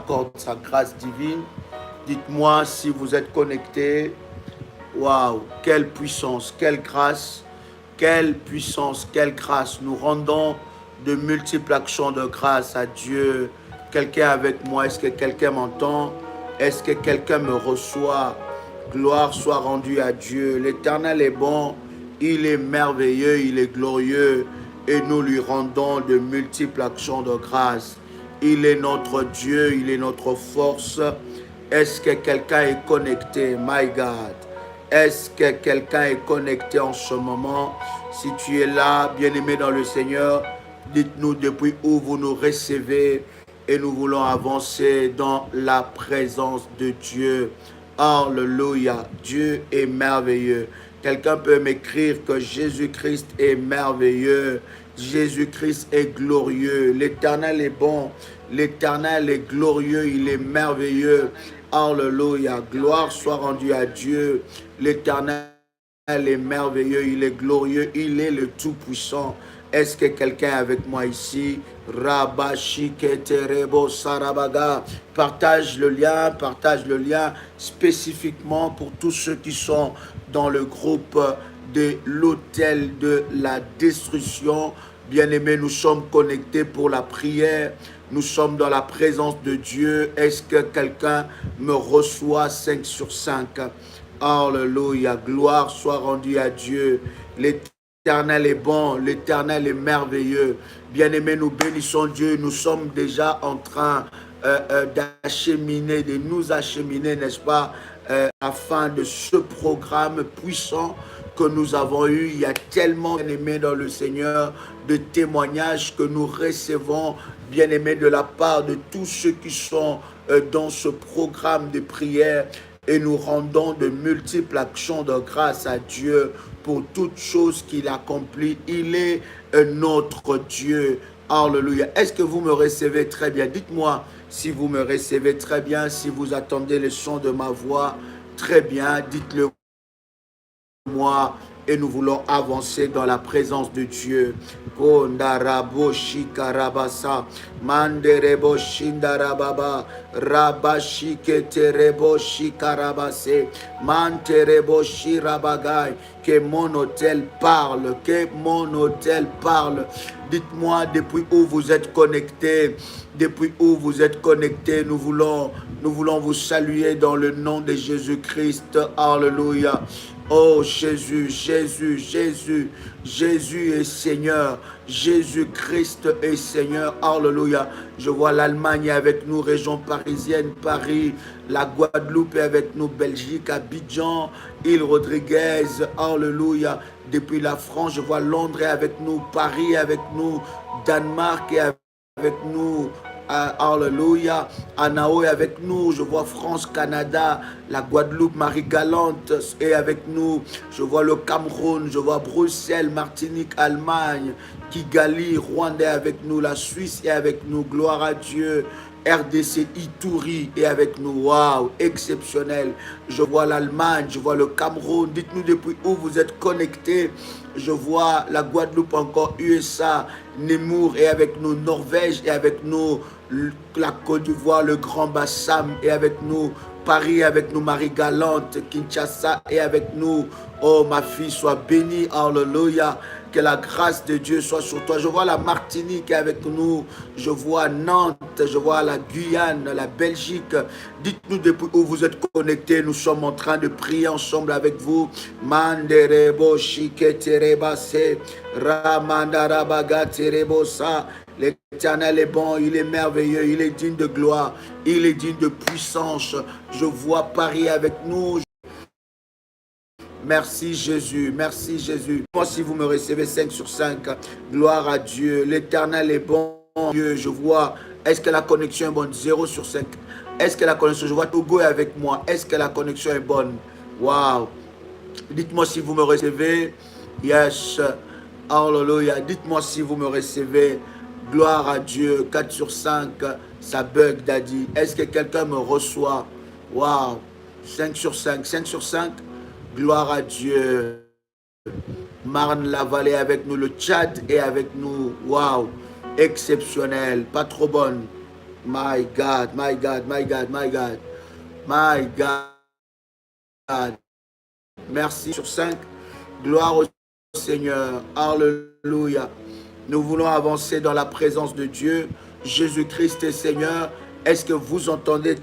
accorde sa grâce divine. Dites-moi si vous êtes connectés. Waouh, quelle puissance, quelle grâce, quelle puissance, quelle grâce. Nous rendons de multiples actions de grâce à Dieu. Quelqu'un avec moi, est-ce que quelqu'un m'entend? Est-ce que quelqu'un me reçoit? Gloire soit rendue à Dieu. L'Éternel est bon, il est merveilleux, il est glorieux et nous lui rendons de multiples actions de grâce. Il est notre Dieu, il est notre force. Est-ce que quelqu'un est connecté? My God. Est-ce que quelqu'un est connecté en ce moment? Si tu es là, bien-aimé dans le Seigneur, dites-nous depuis où vous nous recevez et nous voulons avancer dans la présence de Dieu. Alléluia, Dieu est merveilleux. Quelqu'un peut m'écrire que Jésus-Christ est merveilleux. Jésus-Christ est glorieux. L'Éternel est bon. L'Éternel est glorieux. Il est merveilleux. Alléluia. Gloire soit rendue à Dieu. L'Éternel est merveilleux. Il est glorieux. Il est le Tout-Puissant. Est-ce que quelqu'un est avec moi ici? Rabashiketerebo Sarabaga. Partage le lien spécifiquement pour tous ceux qui sont dans le groupe de l'autel de la destruction. Bien-aimés, nous sommes connectés pour la prière. Nous sommes dans la présence de Dieu. Est-ce que quelqu'un me reçoit 5 sur 5? Alléluia. Gloire soit rendue à Dieu. L'Éternel est bon, l'Éternel est merveilleux. Bien-aimés, nous bénissons Dieu. Nous sommes déjà en train d'acheminer, de nous acheminer, n'est-ce pas, afin de ce programme puissant que nous avons eu. Il y a tellement, bien-aimés dans le Seigneur, de témoignages que nous recevons, bien-aimés, de la part de tous ceux qui sont dans ce programme de prière. Et nous rendons de multiples actions de grâce à Dieu pour toutes choses qu'il accomplit. Il est notre Dieu. Alléluia. Est-ce que vous me recevez très bien? Dites-moi si vous me recevez très bien, si vous attendez le son de ma voix très bien. Dites-le moi et nous voulons avancer dans la présence de Dieu. Kondarabo shikarabasa, manderebo shindarababa, rabashiketerebo shikarabase, manterebo shirabagai. Que mon hôtel parle, que mon hôtel parle. Dites-moi depuis où vous êtes connectés, depuis où vous êtes connectés. Nous voulons vous saluer dans le nom de Jésus-Christ. Alléluia. Oh Jésus, Jésus, Jésus, Jésus est Seigneur, Jésus-Christ est Seigneur, alléluia. Je vois l'Allemagne avec nous, région parisienne, Paris, la Guadeloupe est avec nous, Belgique, Abidjan, Île Rodriguez, alléluia. Depuis la France, je vois Londres est avec nous, Paris est avec nous, Danemark est avec nous, alléluia. Anao est avec nous. Je vois France, Canada, la Guadeloupe, Marie-Galante est avec nous. Je vois le Cameroun, je vois Bruxelles, Martinique, Allemagne, Kigali, Rwanda est avec nous. La Suisse est avec nous. Gloire à Dieu. RDC Ituri est avec nous. Waouh, exceptionnel. Je vois l'Allemagne, je vois le Cameroun. Dites-nous depuis où vous êtes connectés. Je vois la Guadeloupe encore, USA, Nemours est avec nous, Norvège est avec nous, la Côte d'Ivoire, le Grand Bassam est avec nous, Paris est avec nous, Marie-Galante, Kinshasa est avec nous. Oh, ma fille, sois bénie, alléluia. Que la grâce de Dieu soit sur toi. Je vois la Martinique avec nous. Je vois Nantes. Je vois la Guyane, la Belgique. Dites-nous depuis où vous êtes connectés. Nous sommes en train de prier ensemble avec vous. Manderebo shiketerebase. Ramandarabaga terebosa. L'Éternel est bon, il est merveilleux, il est digne de gloire, il est digne de puissance. Je vois Paris avec nous. Merci Jésus, merci Jésus. Moi, si vous me recevez 5 sur 5, gloire à Dieu. L'Éternel est bon. Dieu, je vois, est-ce que la connexion est bonne? 0 sur 5. Est-ce que la connexion, je vois Togo est avec moi. Est-ce que la connexion est bonne? Waouh. Dites-moi si vous me recevez. Yes. Hallelujah. Dites-moi si vous me recevez. Gloire à Dieu. 4 sur 5. Ça bug, Daddy. Est-ce que quelqu'un me reçoit? Waouh. 5 sur 5. 5 sur 5. Gloire à Dieu. Marne-la-Vallée avec nous. Le Tchad est avec nous. Waouh. Exceptionnel. Pas trop bonne. My God, my God, my God, my God, my God. Merci sur 5. Gloire au Seigneur. Alléluia. Nous voulons avancer dans la présence de Dieu. Jésus-Christ est Seigneur. Est-ce que vous entendez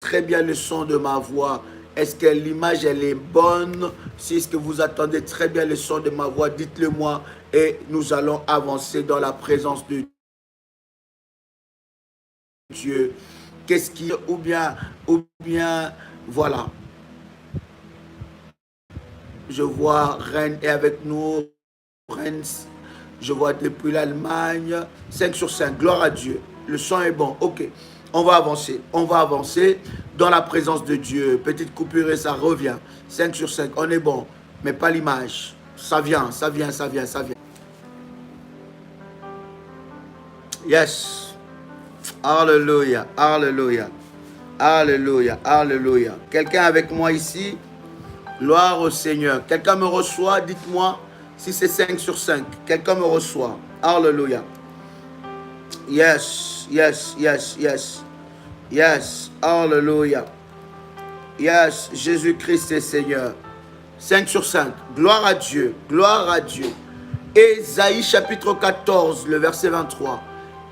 très bien le son de ma voix? Est-ce que l'image, elle est bonne? Si est-ce que vous entendez très bien le son de ma voix, dites-le moi et nous allons avancer dans la présence de Dieu. Qu'est-ce qui... Ou bien, voilà. Je vois Rennes est avec nous. Rennes, je vois depuis l'Allemagne. 5 sur 5, gloire à Dieu. Le son est bon, ok. On va avancer. On va avancer dans la présence de Dieu. Petite coupure et ça revient. 5 sur 5, on est bon. Mais pas l'image. Ça vient, ça vient, ça vient, ça vient. Yes. Alléluia, alléluia. Alléluia, alléluia. Quelqu'un avec moi ici? Gloire au Seigneur. Quelqu'un me reçoit? Dites-moi si c'est 5 sur 5. Quelqu'un me reçoit. Alléluia. Yes, yes, yes, yes. Yes, alléluia. Yes, Jésus-Christ est Seigneur. 5 sur 5. Gloire à Dieu. Gloire à Dieu. Ésaïe chapitre 14, le verset 23.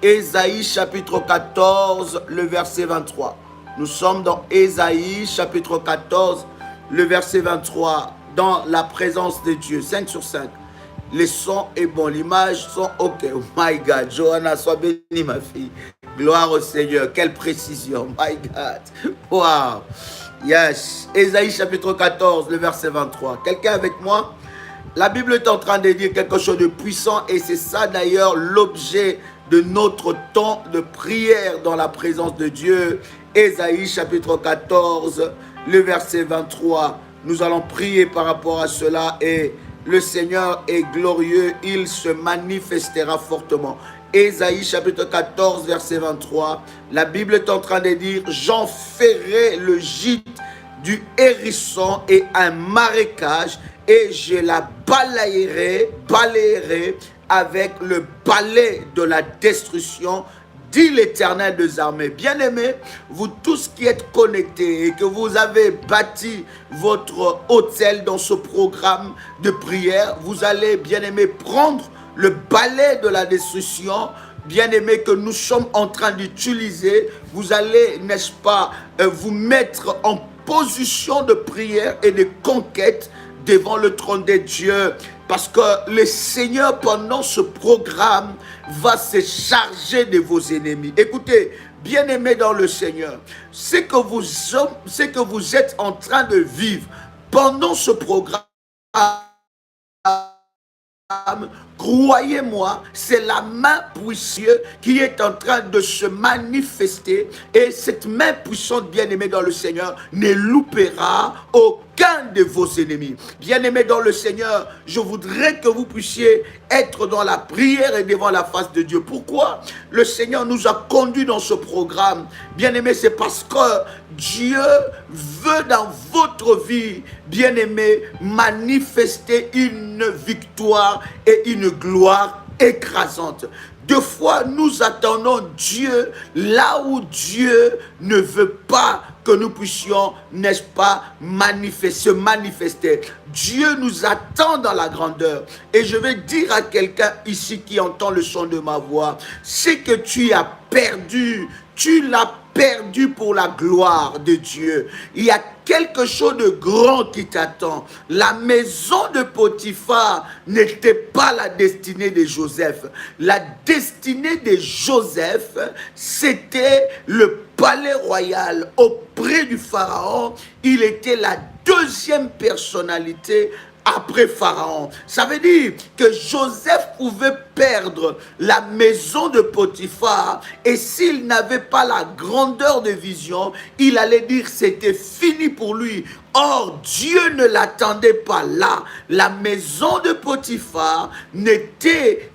Ésaïe chapitre 14, le verset 23. Nous sommes dans Ésaïe chapitre 14, le verset 23. Dans la présence de Dieu. 5 sur 5. Les sons est bon, l'image sont ok. Oh my God, Johanna, sois bénie ma fille. Gloire au Seigneur, quelle précision. My God, wow. Yes, Ésaïe chapitre 14, le verset 23. Quelqu'un avec moi? La Bible est en train de dire quelque chose de puissant et c'est ça d'ailleurs l'objet de notre temps de prière dans la présence de Dieu. Ésaïe chapitre 14, le verset 23. Nous allons prier par rapport à cela et le Seigneur est glorieux, il se manifestera fortement. Ésaïe chapitre 14, verset 23. La Bible est en train de dire, j'en ferai le gîte du hérisson et un marécage et je la balayerai avec le balai de la destruction, dit l'Éternel des armées. Bien-aimés, vous tous qui êtes connectés et que vous avez bâti votre hôtel dans ce programme de prière, vous allez, bien-aimés, prendre le balai de la destruction, bien-aimés, que nous sommes en train d'utiliser. Vous allez, n'est-ce pas, vous mettre en position de prière et de conquête devant le trône de Dieu. Parce que le Seigneur, pendant ce programme, va se charger de vos ennemis. Écoutez, bien-aimés dans le Seigneur, ce que vous êtes en train de vivre pendant ce programme, croyez-moi, c'est la main puissante qui est en train de se manifester et cette main puissante, bien-aimée dans le Seigneur, ne loupera aucun de vos ennemis. Bien-aimés dans le Seigneur, je voudrais que vous puissiez être dans la prière et devant la face de Dieu. Pourquoi le Seigneur nous a conduits dans ce programme? Bien-aimés, c'est parce que Dieu veut dans votre vie, bien-aimés, manifester une victoire et une gloire écrasante. Deux fois, nous attendons Dieu là où Dieu ne veut pas que nous puissions, n'est-ce pas, se manifester. Dieu nous attend dans la grandeur. Et je vais dire à quelqu'un ici qui entend le son de ma voix, c'est que tu as perdu, tu l'as perdu pour la gloire de Dieu. Il y a quelque chose de grand qui t'attend. La maison de Potiphar n'était pas la destinée de Joseph. La destinée de Joseph, c'était le palais royal auprès du Pharaon. Il était la deuxième personnalité après Pharaon. Ça veut dire que Joseph pouvait perdre la maison de Potiphar et s'il n'avait pas la grandeur de vision, il allait dire que c'était fini pour lui. Or, Dieu ne l'attendait pas là. La maison de Potiphar n'était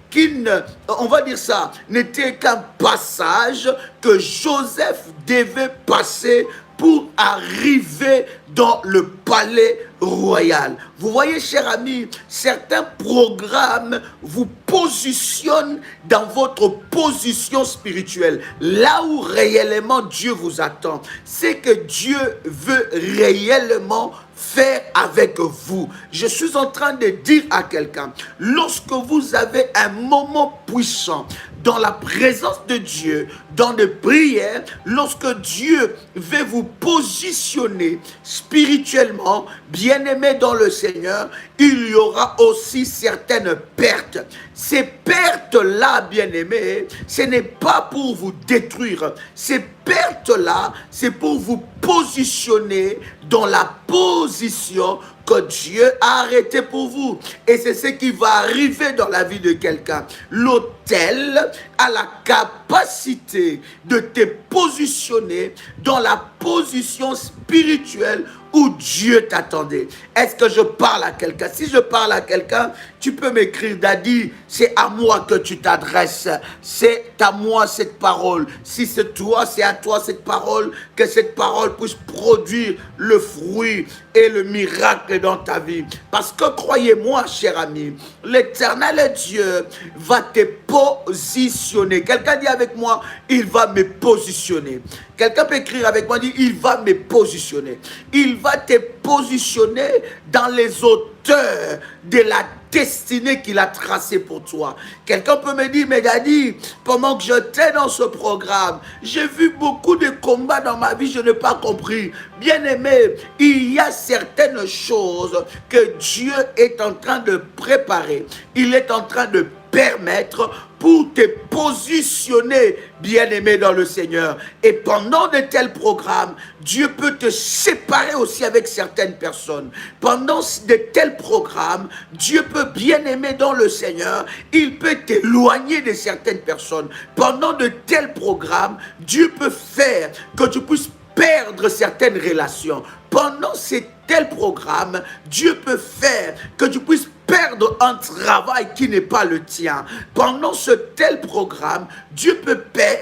on va dire ça, n'était qu'un passage que Joseph devait passer pour arriver dans le palais royal. Vous voyez, chers amis, certains programmes vous positionnent dans votre position spirituelle. Là où réellement Dieu vous attend, c'est que Dieu veut réellement faire avec vous. Je suis en train de dire à quelqu'un, lorsque vous avez un moment puissant dans la présence de Dieu, dans des prières, lorsque Dieu veut vous positionner spirituellement, bien-aimé dans le Seigneur, il y aura aussi certaines pertes. Ces pertes-là, bien-aimés, ce n'est pas pour vous détruire. Ces pertes-là, c'est pour vous positionner dans la position que Dieu a arrêté pour vous. Et c'est ce qui va arriver dans la vie de quelqu'un. L'autel a la capacité de te positionner dans la position spirituelle où Dieu t'attendait. Est-ce que je parle à quelqu'un? Si je parle à quelqu'un, tu peux m'écrire, Daddy, c'est à moi que tu t'adresses. C'est à moi cette parole. Si c'est toi, c'est à toi cette parole. Que cette parole puisse produire le fruit et le miracle dans ta vie. Parce que croyez-moi, cher ami, l'Éternel Dieu va te positionner. Quelqu'un dit avec moi, il va me positionner. Quelqu'un peut écrire avec moi, dit, il va me positionner. Il va te positionner dans les hauteurs de la destinée qu'il a tracée pour toi. Quelqu'un peut me dire, mais Daddy, pendant que j'étais dans ce programme, j'ai vu beaucoup de combats dans ma vie, je n'ai pas compris. Bien-aimé, il y a certaines choses que Dieu est en train de préparer. Il est en train de permettre pour te positionner, bien-aimé dans le Seigneur. Et pendant de tels programmes, Dieu peut te séparer aussi avec certaines personnes. Pendant de tels programmes, Dieu peut, bien-aimé dans le Seigneur, il peut t'éloigner de certaines personnes. Pendant de tels programmes, Dieu peut faire que tu puisses perdre certaines relations. Pendant ces tels programmes, Dieu peut faire que tu puisses perdre un travail qui n'est pas le tien. Pendant ce tel programme, Dieu peut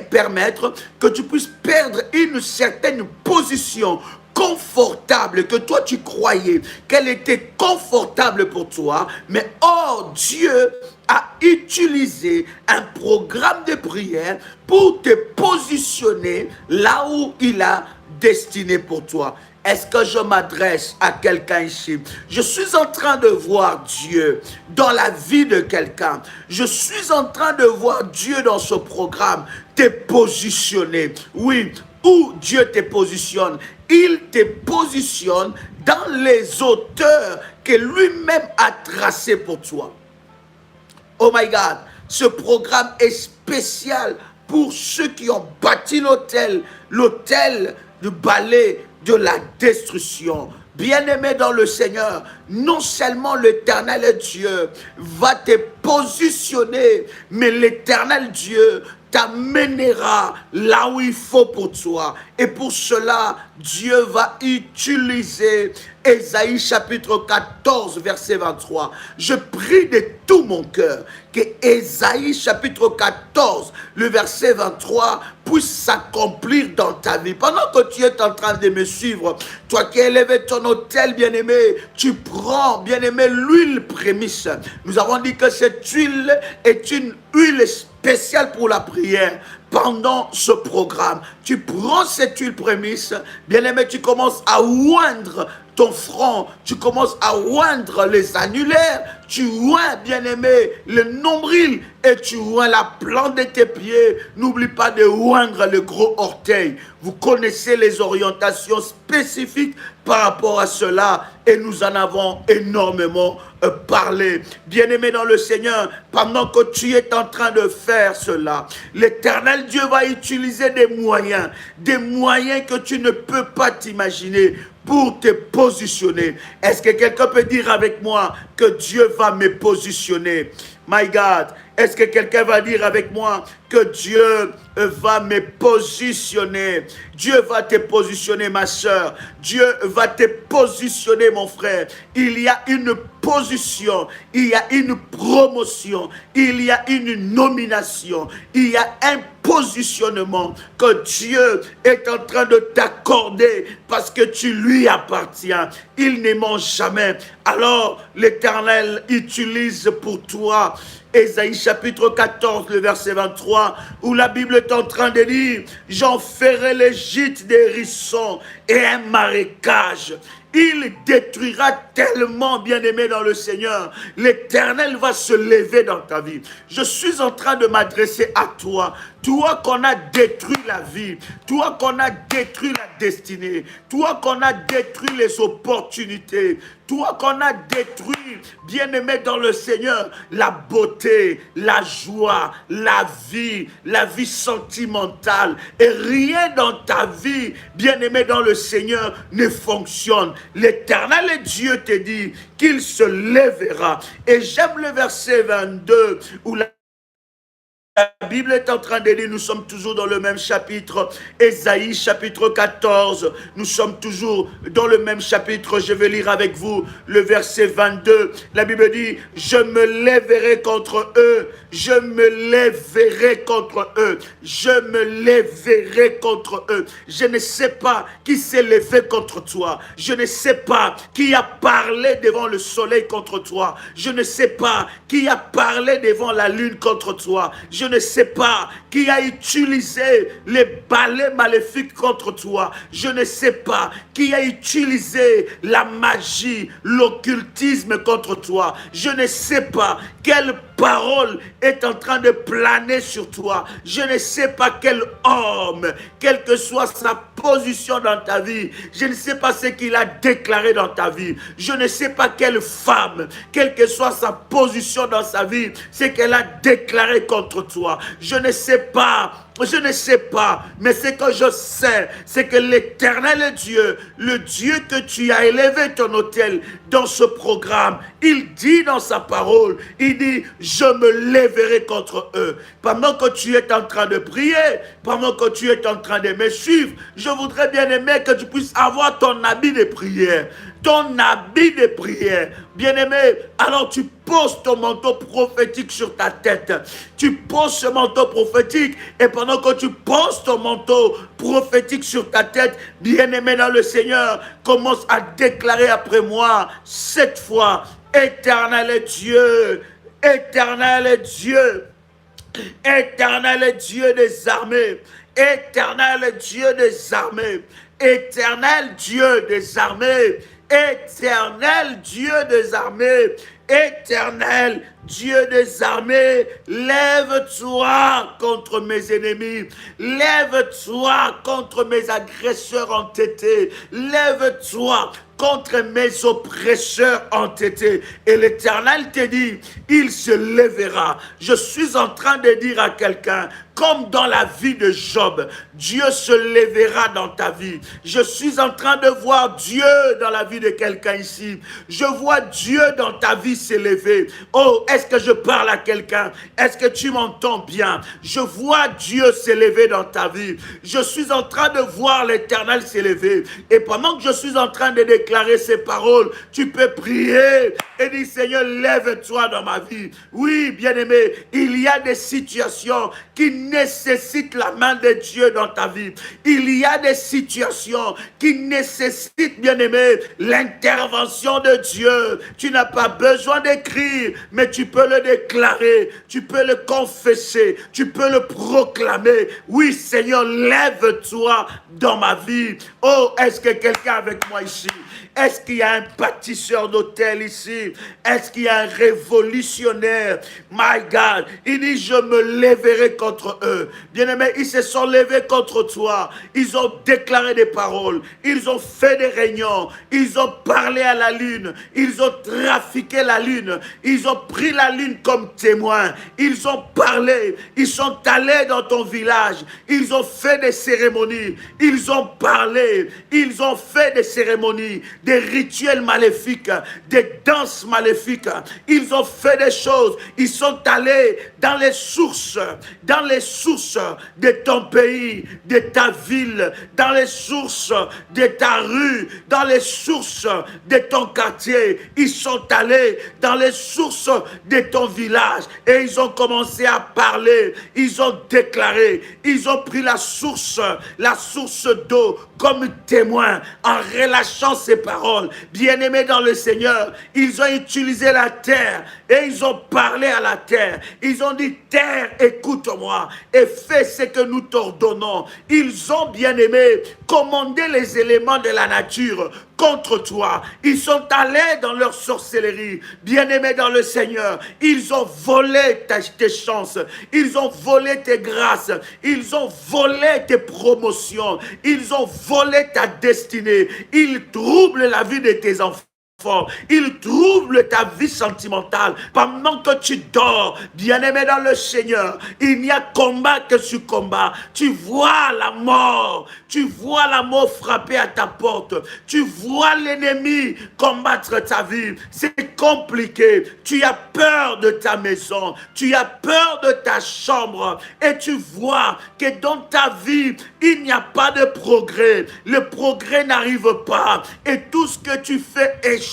permettre que tu puisses perdre une certaine position confortable que toi tu croyais qu'elle était confortable pour toi, mais or Dieu a utilisé un programme de prière pour te positionner là où il a destiné pour toi. Est-ce que je m'adresse à quelqu'un ici? Je suis en train de voir Dieu dans la vie de quelqu'un. Je suis en train de voir Dieu dans ce programme te positionner. Oui, où Dieu te positionne? Il te positionne dans les hauteurs que lui-même a tracées pour toi. Oh my God, ce programme est spécial pour ceux qui ont bâti l'autel du balai de la destruction. Bien-aimé dans le Seigneur, non seulement l'Éternel Dieu va te positionner, mais l'Éternel Dieu t'amènera là où il faut pour toi. Et pour cela, Dieu va utiliser Ésaïe chapitre 14, verset 23. Je prie de tout mon cœur que Ésaïe chapitre 14, le verset 23, puisse s'accomplir dans ta vie. Pendant que tu es en train de me suivre, toi qui as élevé ton autel, bien-aimé, tu prends, bien-aimé, l'huile prémisse. Nous avons dit que cette huile est une huile spéciale pour la prière. Pendant ce programme, tu prends cette huile prémisse, bien-aimé, tu commences à oindre ton front, tu commences à oindre les annulaires, tu oins, bien-aimé, le nombril et tu oins la plante de tes pieds. N'oublie pas de oindre le gros orteil. Vous connaissez les orientations spécifiques par rapport à cela et nous en avons énormément parlé. Bien-aimé dans le Seigneur, pendant que tu es en train de faire cela, l'Éternel Dieu va utiliser des moyens que tu ne peux pas t'imaginer pour te positionner. Est-ce que quelqu'un peut dire avec moi que Dieu va me positionner? My God, est-ce que quelqu'un va dire avec moi que Dieu va me positionner? Dieu va te positionner, ma soeur. Dieu va te positionner, mon frère. Il y a une position, il y a une promotion, il y a une nomination, il y a un positionnement que Dieu est en train de t'accorder parce que tu lui appartiens. Il ne ment jamais. Alors l'Éternel utilise pour toi Ésaïe chapitre 14, le verset 23, où la Bible est en train de dire, j'en ferai les gîtes des hérissons et un marécage. Il détruira tellement, bien-aimé dans le Seigneur. L'Éternel va se lever dans ta vie. Je suis en train de m'adresser à toi. Toi qu'on a détruit la vie. Toi qu'on a détruit la destinée. Toi qu'on a détruit les opportunités. Toi qu'on a détruit, bien-aimé dans le Seigneur, la beauté, la joie, la vie sentimentale. Et rien dans ta vie, bien-aimé dans le Seigneur, ne fonctionne. L'Éternel Dieu te dit qu'il se lèvera. Et j'aime le verset 22 où la Bible est en train de dire, nous sommes toujours dans le même chapitre, Ésaïe chapitre 14, nous sommes toujours dans le même chapitre, je vais lire avec vous le verset 22, la Bible dit, je me lèverai contre eux, je me lèverai contre eux, je me lèverai contre eux. Je ne sais pas qui s'est levé contre toi, je ne sais pas qui a parlé devant le soleil contre toi, je ne sais pas qui a parlé devant la lune contre toi, je ne sais pas qui a utilisé les balais maléfiques contre toi. Je ne sais pas qui a utilisé la magie, l'occultisme contre toi. Je ne sais pas quelle parole est en train de planer sur toi. Je ne sais pas quel homme, quelle que soit sa position dans ta vie, je ne sais pas ce qu'il a déclaré dans ta vie. Je ne sais pas quelle femme, quelle que soit sa position dans sa vie, ce qu'elle a déclaré contre toi. Je ne sais pas, mais ce que je sais, c'est que l'Éternel Dieu, le Dieu que tu as élevé ton autel dans ce programme, il dit dans sa parole, il dit, je me lèverai contre eux. Pendant que tu es en train de prier, pendant que tu es en train de me suivre, je voudrais bien aimer que tu puisses avoir ton habit de prière. Ton habit de prière. Bien-aimé, alors tu poses ton manteau prophétique sur ta tête. Tu poses ce manteau prophétique et pendant que tu poses ton manteau prophétique sur ta tête, bien-aimé dans le Seigneur, commence à déclarer après moi, cette fois, Éternel Dieu, Éternel Dieu, Éternel Dieu des armées, Éternel Dieu des armées, Éternel Dieu des armées, Éternel Dieu des armées, Éternel Dieu des armées, lève-toi contre mes ennemis, lève-toi contre mes agresseurs entêtés, lève-toi contre mes oppresseurs entêtés. Et l'Éternel te dit, il se lèvera. Je suis en train de dire à quelqu'un, comme dans la vie de Job, Dieu se lèvera dans ta vie. Je suis en train de voir Dieu dans la vie de quelqu'un ici. Je vois Dieu dans ta vie s'élever. Oh, est-ce que je parle à quelqu'un? Est-ce que tu m'entends bien? Je vois Dieu s'élever dans ta vie. Je suis en train de voir l'Éternel s'élever. Et pendant que je suis en train de déclarer ces paroles, tu peux prier et dire, Seigneur, lève-toi dans ma vie. Oui, bien-aimé, il y a des situations qui nécessitent la main de Dieu dans ta vie. Il y a des situations qui nécessitent, bien-aimé, l'intervention de Dieu. Tu n'as pas besoin d'écrire, mais tu peux le déclarer, tu peux le confesser, tu peux le proclamer. Oui, Seigneur, lève-toi dans ma vie. Oh, est-ce que quelqu'un avec moi ici? Est-ce qu'il y a un bâtisseur d'hôtel ici? Est-ce qu'il y a un révolutionnaire? My God, il dit, je me lèverai contre eux. Bien-aimés, ils se sont levés contre toi. Ils ont déclaré des paroles. Ils ont fait des réunions. Ils ont parlé à la lune. Ils ont trafiqué la lune. Ils ont pris la lune comme témoin. Ils ont parlé. Ils sont allés dans ton village. Ils ont fait des cérémonies. Ils ont parlé. Ils ont fait des cérémonies, des rituels maléfiques, des danses maléfiques. Ils ont fait des choses. Ils sont allés dans les sources de ton pays, de ta ville, dans les sources de ta rue, dans les sources de ton quartier. Ils sont allés dans les sources de ton village et ils ont commencé à parler, ils ont déclaré, ils ont pris la source d'eau comme témoin en relâchant ces paroles. Bien-aimés dans le Seigneur, ils ont utilisé la terre et ils ont parlé à la terre. Ils ont dit, terre, écoute-moi et fais ce que nous t'ordonnons. Ils ont, bien-aimés, commandé les éléments de la nature contre toi. Ils sont allés dans leur sorcellerie. Bien-aimés dans le Seigneur, ils ont volé tes chances. Ils ont volé tes grâces. Ils ont volé tes promotions. Ils ont volé ta destinée. Ils troublent la vie de tes enfants. Il trouble ta vie sentimentale pendant que tu dors. Bien-aimé dans le Seigneur, il n'y a combat que tu combats. Tu vois la mort. Tu vois la mort frapper à ta porte. Tu vois l'ennemi combattre ta vie. C'est compliqué. Tu as peur de ta maison. Tu as peur de ta chambre. Et tu vois que dans ta vie, il n'y a pas de progrès. Le progrès n'arrive pas. Et tout ce que tu fais échoue.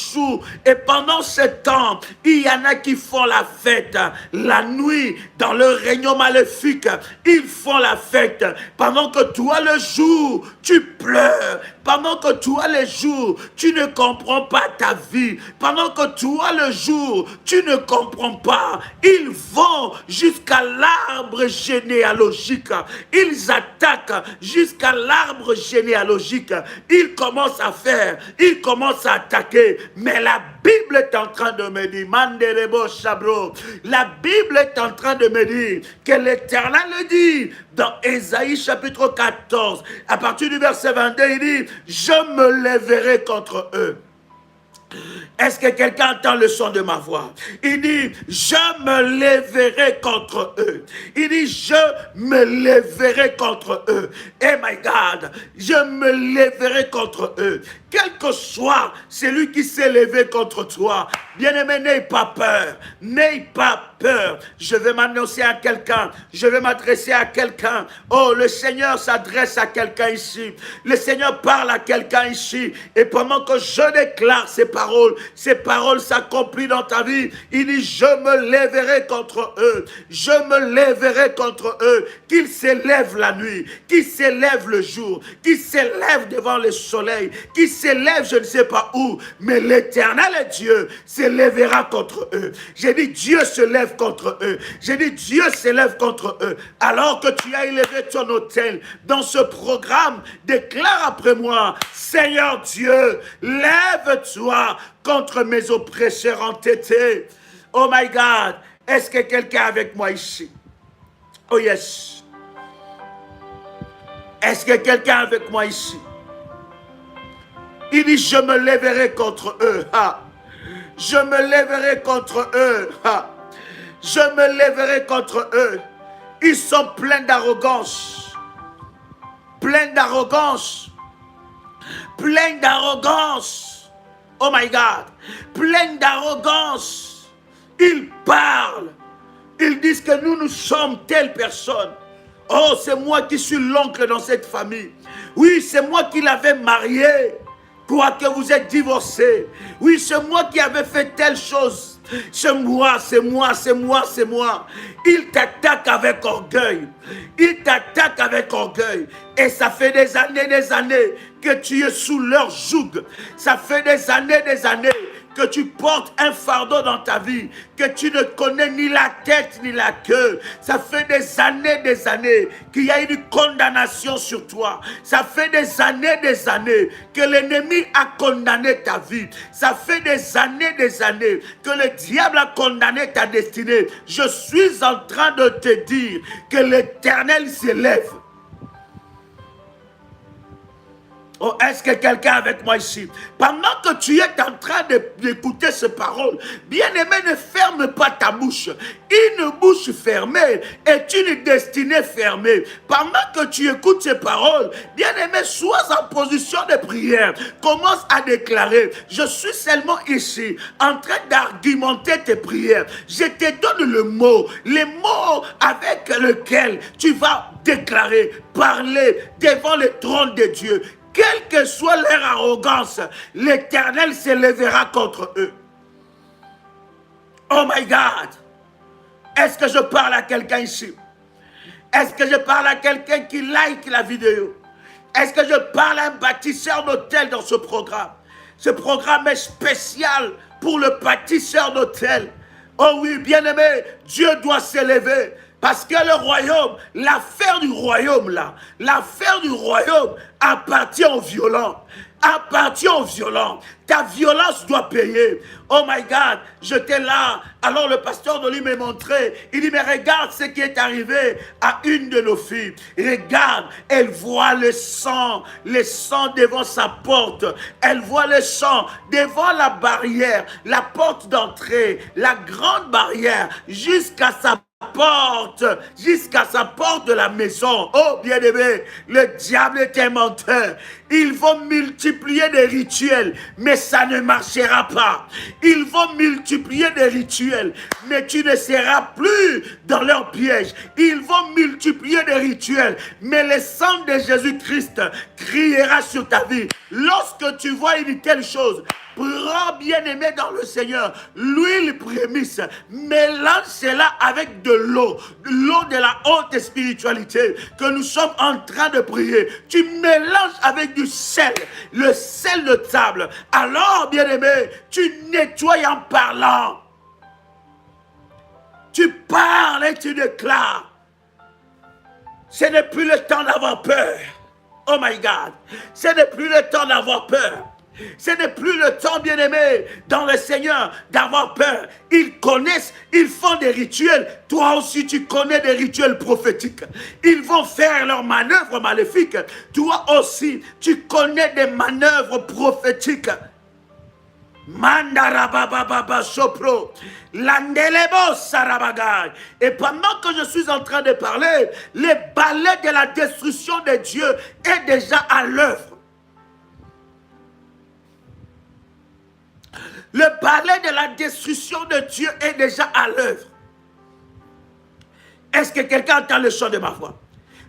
Et pendant ce temps, il y en a qui font la fête la nuit dans le règne maléfique. Ils font la fête pendant que toi le jour tu pleures, pendant que toi le jour tu ne comprends pas ta vie, pendant que toi le jour tu ne comprends pas. Ils vont jusqu'à l'arbre généalogique, ils attaquent jusqu'à l'arbre généalogique. Ils commencent à faire, ils commencent à attaquer. Mais la Bible est en train de me dire, Manderebo Chabro, la Bible est en train de me dire que l'Éternel dit dans Ésaïe chapitre 14, à partir du verset 22, il dit, je me lèverai contre eux. Est-ce que quelqu'un entend le son de ma voix? Il dit, je me lèverai contre eux. Il dit, je me lèverai contre eux. Oh my God, je me lèverai contre eux. Quel que soit celui qui s'est levé contre toi, bien-aimé, n'aie pas peur. N'aie pas peur. Je vais m'annoncer à quelqu'un. Je vais m'adresser à quelqu'un. Oh, le Seigneur s'adresse à quelqu'un ici. Le Seigneur parle à quelqu'un ici. Et pendant que je déclare ces paroles s'accomplissent dans ta vie. Il dit, je me lèverai contre eux. Je me lèverai contre eux. Qu'ils s'élèvent la nuit, qu'ils s'élèvent le jour, qu'ils s'élèvent devant le soleil, qu'ils s'élèvent je ne sais pas où, mais l'Éternel Dieu s'élèvera contre eux. J'ai dit, Dieu se lève contre eux. J'ai dit, Dieu s'élève contre eux. Alors que tu as élevé ton autel dans ce programme, déclare après moi, Seigneur Dieu, lève-toi contre mes oppresseurs entêtés. Oh my God, est-ce que quelqu'un est avec moi ici? Oh yes. Est-ce que quelqu'un est avec moi ici? Il dit, je me lèverai contre eux. Ha. Je me lèverai contre eux. Ha. Je me lèverai contre eux. Ils sont pleins d'arrogance. Pleins d'arrogance. Pleins d'arrogance. Oh my God. Pleins d'arrogance. Ils parlent. Ils disent que nous sommes telle personne. Oh, c'est moi qui suis l'oncle dans cette famille. Oui, c'est moi qui l'avais marié. Quoique vous êtes divorcés. Oui, c'est moi qui avais fait telle chose. C'est moi, c'est moi, c'est moi, c'est moi. Ils t'attaquent avec orgueil. Ils t'attaquent avec orgueil. Et ça fait des années que tu es sous leur joug. Ça fait des années que tu portes un fardeau dans ta vie, que tu ne connais ni la tête ni la queue. Ça fait des années qu'il y a une condamnation sur toi. Ça fait des années que l'ennemi a condamné ta vie. Ça fait des années que le diable a condamné ta destinée. Je suis en train de te dire que l'Éternel s'élève. Oh, est-ce que quelqu'un est avec moi ici? Pendant que tu es en train d'écouter ces paroles, bien-aimé, ne ferme pas ta bouche. Une bouche fermée est une destinée fermée. Pendant que tu écoutes ces paroles, bien-aimé, sois en position de prière. Commence à déclarer, je suis seulement ici, en train d'argumenter tes prières. Je te donne le mot, les mots avec lesquels tu vas déclarer, parler devant le trône de Dieu. Quelle que soit leur arrogance, l'Éternel s'élèvera contre eux. Oh my God! Est-ce que je parle à quelqu'un ici? Est-ce que je parle à quelqu'un qui like la vidéo? Est-ce que je parle à un bâtisseur d'hôtel dans ce programme? Ce programme est spécial pour le bâtisseur d'hôtel. Oh oui, bien-aimé, Dieu doit s'élever. Parce que le royaume, l'affaire du royaume là, l'affaire du royaume appartient aux violents. Appartient aux violents. Ta violence doit payer. Oh my God, j'étais là. Alors le pasteur de lui m'a montré. Il dit, mais regarde ce qui est arrivé à une de nos filles. Regarde, elle voit le sang devant sa porte. Elle voit le sang devant la barrière, la porte d'entrée, la grande barrière, jusqu'à sa porte de la maison. Oh bien-aimé, le diable est un menteur. Ils vont multiplier des rituels, mais ça ne marchera pas. Ils vont multiplier des rituels, mais tu ne seras plus dans leur piège. Ils vont multiplier des rituels, mais le sang de Jésus-Christ criera sur ta vie. Lorsque tu vois une telle chose, prends bien-aimé dans le Seigneur l'huile prémisse, mélange cela avec de l'eau de la haute spiritualité que nous sommes en train de prier. Tu mélanges avec du sel, le sel de table. Alors, bien-aimé, tu nettoies en parlant. Tu parles et tu déclares. Ce n'est plus le temps d'avoir peur. Oh my God, ce n'est plus le temps d'avoir peur. Ce n'est plus le temps, bien-aimé, dans le Seigneur, d'avoir peur. Ils connaissent, ils font des rituels. Toi aussi, tu connais des rituels prophétiques. Ils vont faire leurs manœuvres maléfiques. Toi aussi, tu connais des manœuvres prophétiques. Mandarabababa sopro, landelebo sarabagay. Et pendant que je suis en train de parler, le balai de la destruction de Dieu est déjà à l'œuvre. Le balai de la destruction de Dieu est déjà à l'œuvre. Est-ce que quelqu'un entend le chant de ma voix?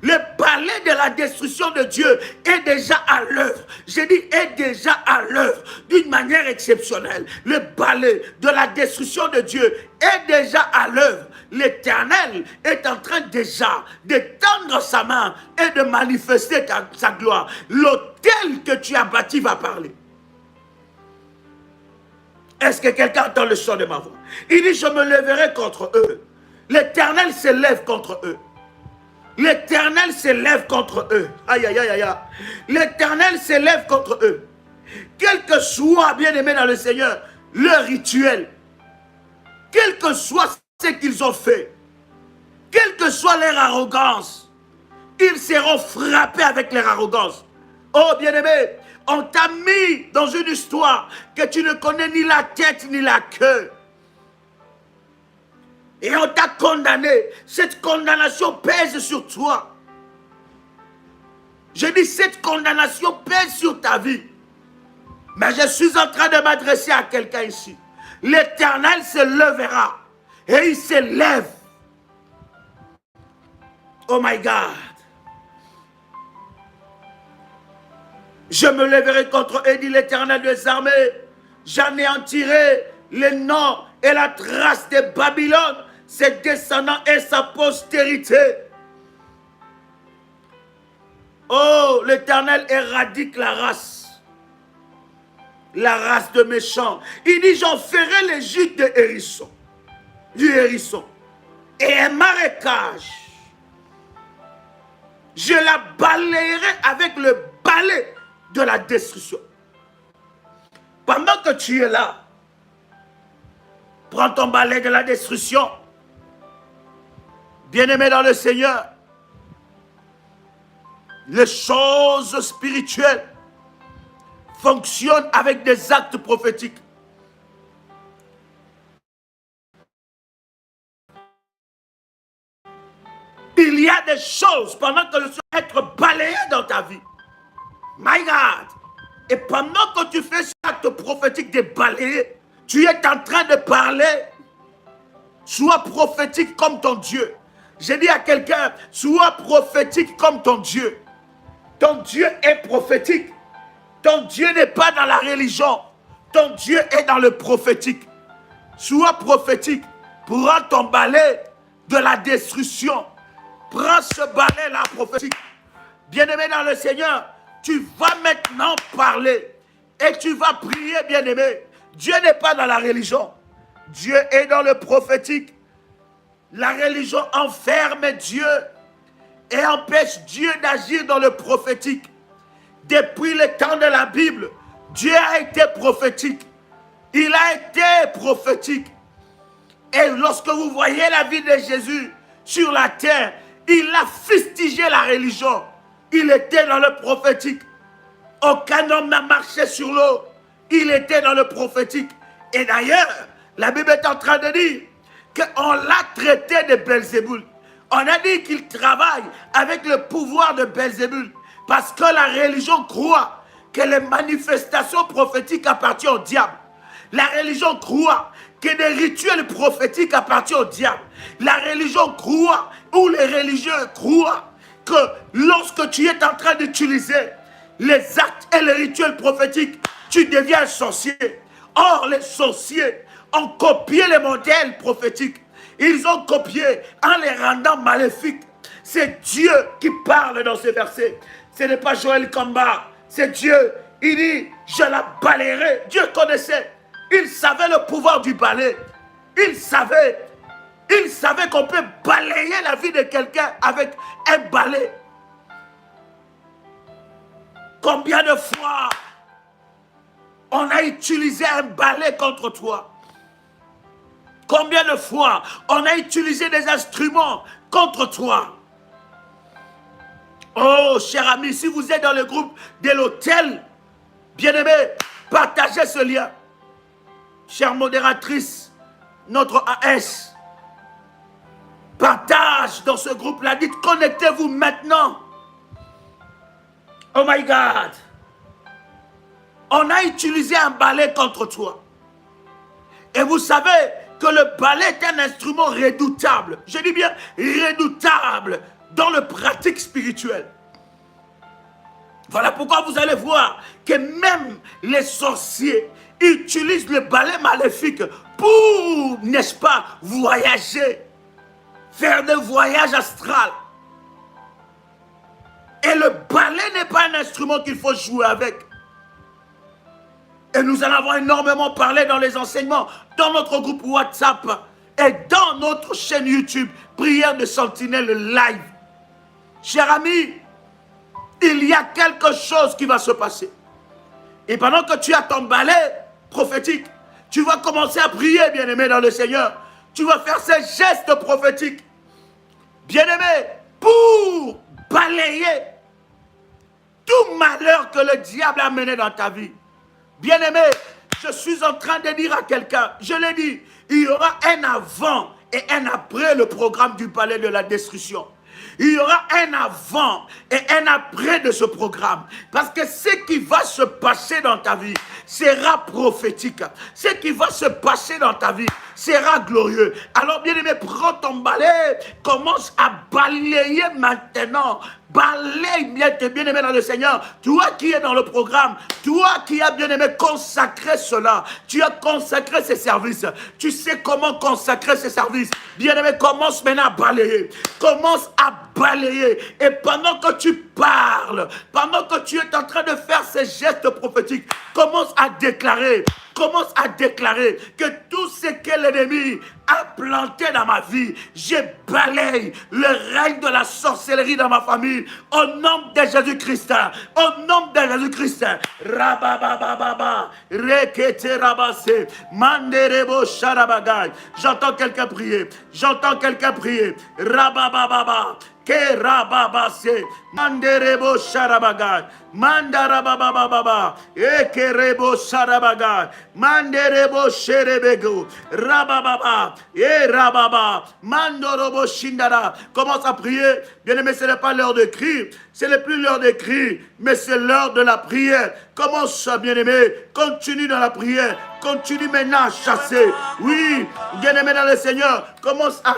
Le balai de la destruction de Dieu est déjà à l'œuvre. J'ai dit est déjà à l'œuvre d'une manière exceptionnelle. Le balai de la destruction de Dieu est déjà à l'œuvre. L'Éternel est en train déjà d'étendre sa main et de manifester sa gloire. L'autel que tu as bâti va parler. Est-ce que quelqu'un entend le son de ma voix? Il dit, je me lèverai contre eux. L'Éternel se lève contre eux. L'Éternel se lève contre eux. Aïe, aïe, aïe, aïe. L'Éternel se lève contre eux. Quel que soit, bien-aimé dans le Seigneur, leur rituel, quel que soit ce qu'ils ont fait, quelle que soit leur arrogance, ils seront frappés avec leur arrogance. Oh, bien-aimé, on t'a mis dans une histoire que tu ne connais ni la tête ni la queue. Et on t'a condamné. Cette condamnation pèse sur toi. Je dis, cette condamnation pèse sur ta vie. Mais je suis en train de m'adresser à quelqu'un ici. L'Éternel se lèvera. Et il se lève. Oh my God. Je me lèverai contre eux, dit l'Éternel des armées. J'anéantirai les noms et la trace de Babylone, ses descendants et sa postérité. Oh, l'Éternel éradique la race de méchants. Il dit, j'en ferai les gîtes de hérisson, du hérisson, et un marécage. Je la balayerai avec le balai de la destruction. Pendant que tu es là, prends ton balai de la destruction. Bien-aimé dans le Seigneur, les choses spirituelles fonctionnent avec des actes prophétiques. Il y a des choses pendant que je suis être balayé dans ta vie. My God! Et pendant que tu fais cet acte prophétique de balayer, tu es en train de parler. Sois prophétique comme ton Dieu. J'ai dit à quelqu'un, sois prophétique comme ton Dieu. Ton Dieu est prophétique. Ton Dieu n'est pas dans la religion. Ton Dieu est dans le prophétique. Sois prophétique. Prends ton balai de la destruction. Prends ce balai-là prophétique. Bien-aimé dans le Seigneur, tu vas maintenant parler et tu vas prier, bien-aimé. Dieu n'est pas dans la religion. Dieu est dans le prophétique. La religion enferme Dieu et empêche Dieu d'agir dans le prophétique. Depuis le temps de la Bible, Dieu a été prophétique. Il a été prophétique. Et lorsque vous voyez la vie de Jésus sur la terre, il a fustigé la religion. Il était dans le prophétique. Aucun homme n'a marché sur l'eau. Il était dans le prophétique. Et d'ailleurs, la Bible est en train de dire qu'on l'a traité de Belzébuth. On a dit qu'il travaille avec le pouvoir de Belzébuth. Parce que la religion croit que les manifestations prophétiques appartiennent au diable. La religion croit que des rituels prophétiques appartiennent au diable. La religion croit, ou les religieux croient, que lorsque tu es en train d'utiliser les actes et les rituels prophétiques, tu deviens un sorcier. Or, les sorciers ont copié les modèles prophétiques. Ils ont copié en les rendant maléfiques. C'est Dieu qui parle dans ce verset. Ce n'est pas Joël Kamba, c'est Dieu. Il dit, je la balayerai. Dieu connaissait. Il savait le pouvoir du balai. Il savait qu'on peut balayer la vie de quelqu'un avec un balai. Combien de fois on a utilisé un balai contre toi? Combien de fois on a utilisé des instruments contre toi? Oh, cher ami, si vous êtes dans le groupe de l'hôtel, bien-aimé, partagez ce lien. Chère modératrice, notre AS, partage dans ce groupe-là. Dites, connectez-vous maintenant. Oh my God. On a utilisé un balai contre toi. Et vous savez que le balai est un instrument redoutable. Je dis bien redoutable dans le pratique spirituel. Voilà pourquoi vous allez voir que même les sorciers utilisent le balai maléfique pour, n'est-ce pas, voyager, faire des voyages astrales. Et le balai n'est pas un instrument qu'il faut jouer avec. Et nous en avons énormément parlé dans les enseignements, dans notre groupe WhatsApp et dans notre chaîne YouTube, Prière de Sentinelle Live. Cher ami, il y a quelque chose qui va se passer. Et pendant que tu as ton balai prophétique, tu vas commencer à prier, bien-aimé dans le Seigneur. Tu vas faire ces gestes prophétiques, bien-aimé, pour balayer tout malheur que le diable a mené dans ta vie. Bien-aimé, je suis en train de dire à quelqu'un, je l'ai dit, il y aura un avant et un après le programme du palais de la destruction. Il y aura un avant et un après de ce programme. Parce que ce qui va se passer dans ta vie sera prophétique. Ce qui va se passer dans ta vie sera glorieux. Alors, bien-aimé, prends ton balai, commence à balayer maintenant. Balaye, bien-aimé dans le Seigneur. Toi qui es dans le programme, toi qui as, bien-aimé, consacré cela, tu as consacré ces services. Tu sais comment consacrer ces services. Bien-aimé, commence maintenant à balayer. Commence à balayer. Et pendant que tu parles, pendant que tu es en train de faire ces gestes prophétiques, commence à déclarer que tout ce que l'ennemi a planté dans ma vie, je balaye le règne de la sorcellerie dans ma famille. Au nom de Jésus-Christ, au nom de Jésus-Christ. Rababababa, rekete rabase, manderebo sharabagay. J'entends quelqu'un prier. Rababababa. Ke rababase, manderebo sharabagay, mandarabababa, ekerebo sharabagay, manderebo sherebego, rabababa, rababa, mandorobo shindara. Commence à prier. Bien-aimé, ce n'est pas l'heure de cri, ce n'est plus l'heure de cri, mais c'est l'heure de la prière. Commence, bien-aimé, continue dans la prière, continue maintenant à chasser. Oui, bien-aimé dans le Seigneur, commence à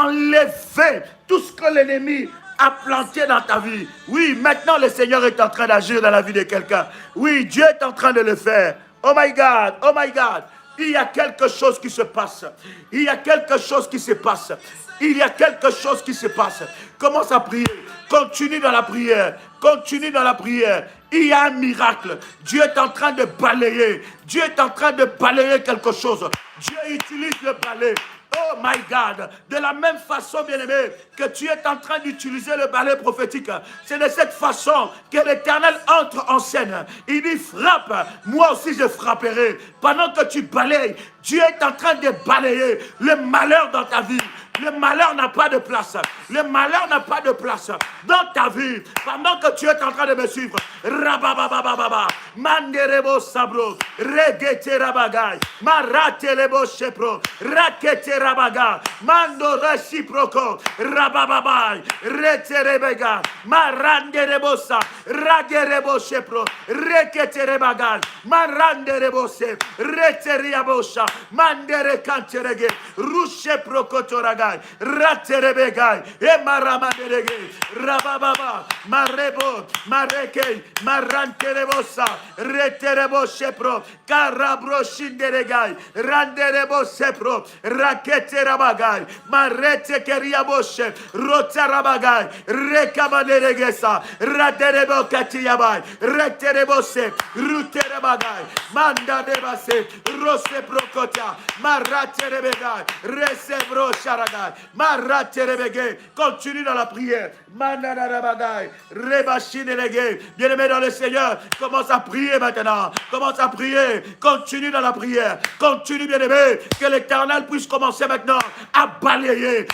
enlever tout ce que l'ennemi a planté dans ta vie. Oui, maintenant le Seigneur est en train d'agir dans la vie de quelqu'un. Oui, Dieu est en train de le faire. Oh my God, oh my God. Il y a quelque chose qui se passe. Il y a quelque chose qui se passe. Il y a quelque chose qui se passe. Commence à prier. Continue dans la prière. Continue dans la prière. Il y a un miracle. Dieu est en train de balayer. Dieu est en train de balayer quelque chose. Dieu utilise le balai. Oh my God, de la même façon, bien-aimé, que tu es en train d'utiliser le balai prophétique, c'est de cette façon que l'Éternel entre en scène. Il dit frappe, moi aussi je frapperai. Pendant que tu balayes, Dieu est en train de balayer le malheur dans ta vie. Le malheur n'a pas de place. Le malheur n'a pas de place dans ta vie. Pendant que tu es en train de me suivre, rabababababa, manderebo sabro, regete rabagai, maratelebo shepro, rakete rabaga, mando reciproco, rabababai, reterebega, maranderebosa, ragerebo shepro, rekete rebagai, maranderebose, reteriabosha, mandere kanterege, rushe prokotoragai, raterebegai, emaramanderege, rabababa, marebo, mareke, maranterebosa, reterebo shepro, karabro shinderegai, randerebo sepro, rakete rabagai, marete keriaboshe, rotarabagai, rekabaneregesa, raterebo katiyabai, reterebose, ruterebagai, manda debase, rose prokota, maraterebegai, resebro sharagai, maraterebege. Continue dans la prière. Manarabagai, rebashinerege. Bien-aimé dans le Seigneur, commence à prier maintenant. Commence à prier. Continue dans la prière. Continue, bien-aimé, que l'Éternel puisse commencer maintenant à balayer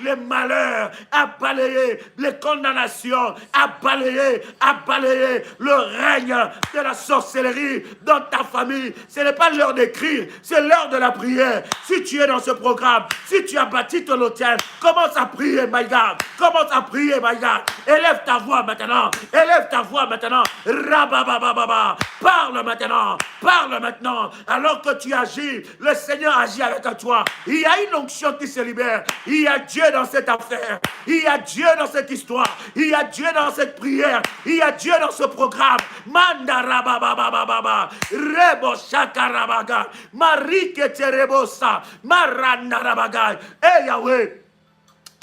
les malheurs, à balayer les condamnations, à balayer le règne de la sorcellerie dans ta famille. Ce n'est pas l'heure d'écrire, c'est l'heure de la prière. Si tu es dans ce programme, si tu as bâti ton hôtel, commence à prier, my God. Commence à prier, my God. Élève ta voix maintenant. Élève ta voix maintenant. Rababababa. Parle maintenant. Parle maintenant. Alors que tu agis, le Seigneur agit avec toi. Il y a une onction qui se libère. Il y a Dieu dans cette affaire. Il y a Dieu dans cette histoire. Il y a Dieu dans cette prière. Il y a Dieu dans ce programme. Mandarababababa. Rebo shakarabaga. Marike terebosa. Marandarabaga. Hey Yahweh.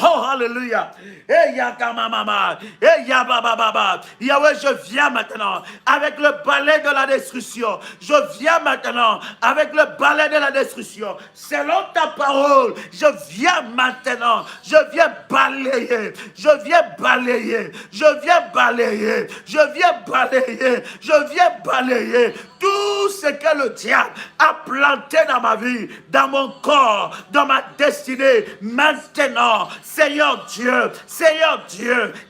Oh, hallelujah. Eh, yakamamama. Eh, yabababa. Yahweh, je viens maintenant avec le balai de la destruction. Je viens maintenant avec le balai de la destruction. Selon ta parole, je viens maintenant. Je viens balayer. Je viens balayer. Je viens balayer. Je viens balayer. Je viens balayer tout ce que le diable a planté dans ma vie, dans mon corps, dans ma destinée. Maintenant, Seigneur Dieu,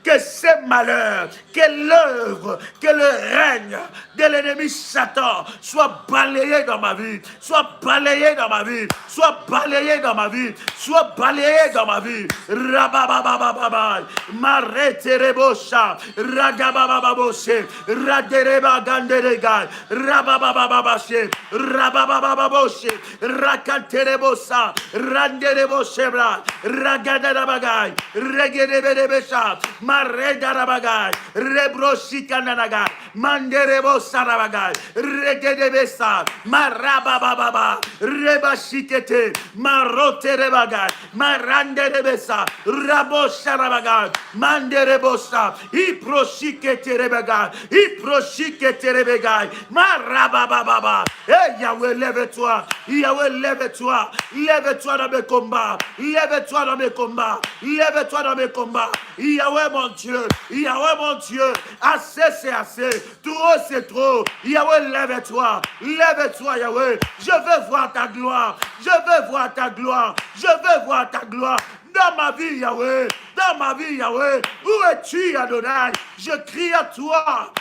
que ces malheurs, que l'œuvre, que le règne de l'ennemi Satan soit balayé dans ma vie, soit balayé dans ma vie, soit balayé dans ma vie, soit balayé dans ma vie. Rabababababa, mareterebosha, ragababababoshe, radereba ganderegai, rabababababashe, rabababababoshe, rakanterebosa, randereboshebra, ragadarabagai, regedeberebesha, maredarabagai, rebroshikananagai, manderebosarabagai, regedebesa, marababababa, rebashikete, maroterebagai, maranderebesa, rabosharabagai, manderebosa, iproshiketerebagai, iproshiketerebagai, marababababa. Hey Yahweh, lève-toi, Yahweh, lève-toi, lève-toi dans mes combats, lève-toi dans mes combats, lève-toi dans mes combats. Yahweh mon Dieu, assez c'est assez, trop c'est trop. Yahweh, lève-toi, lève-toi Yahweh. Je veux voir ta gloire, je veux voir ta gloire, je veux voir ta gloire. Dans ma vie, Yahweh, dans ma vie, Yahweh, où es-tu, Adonai? Je crie à toi,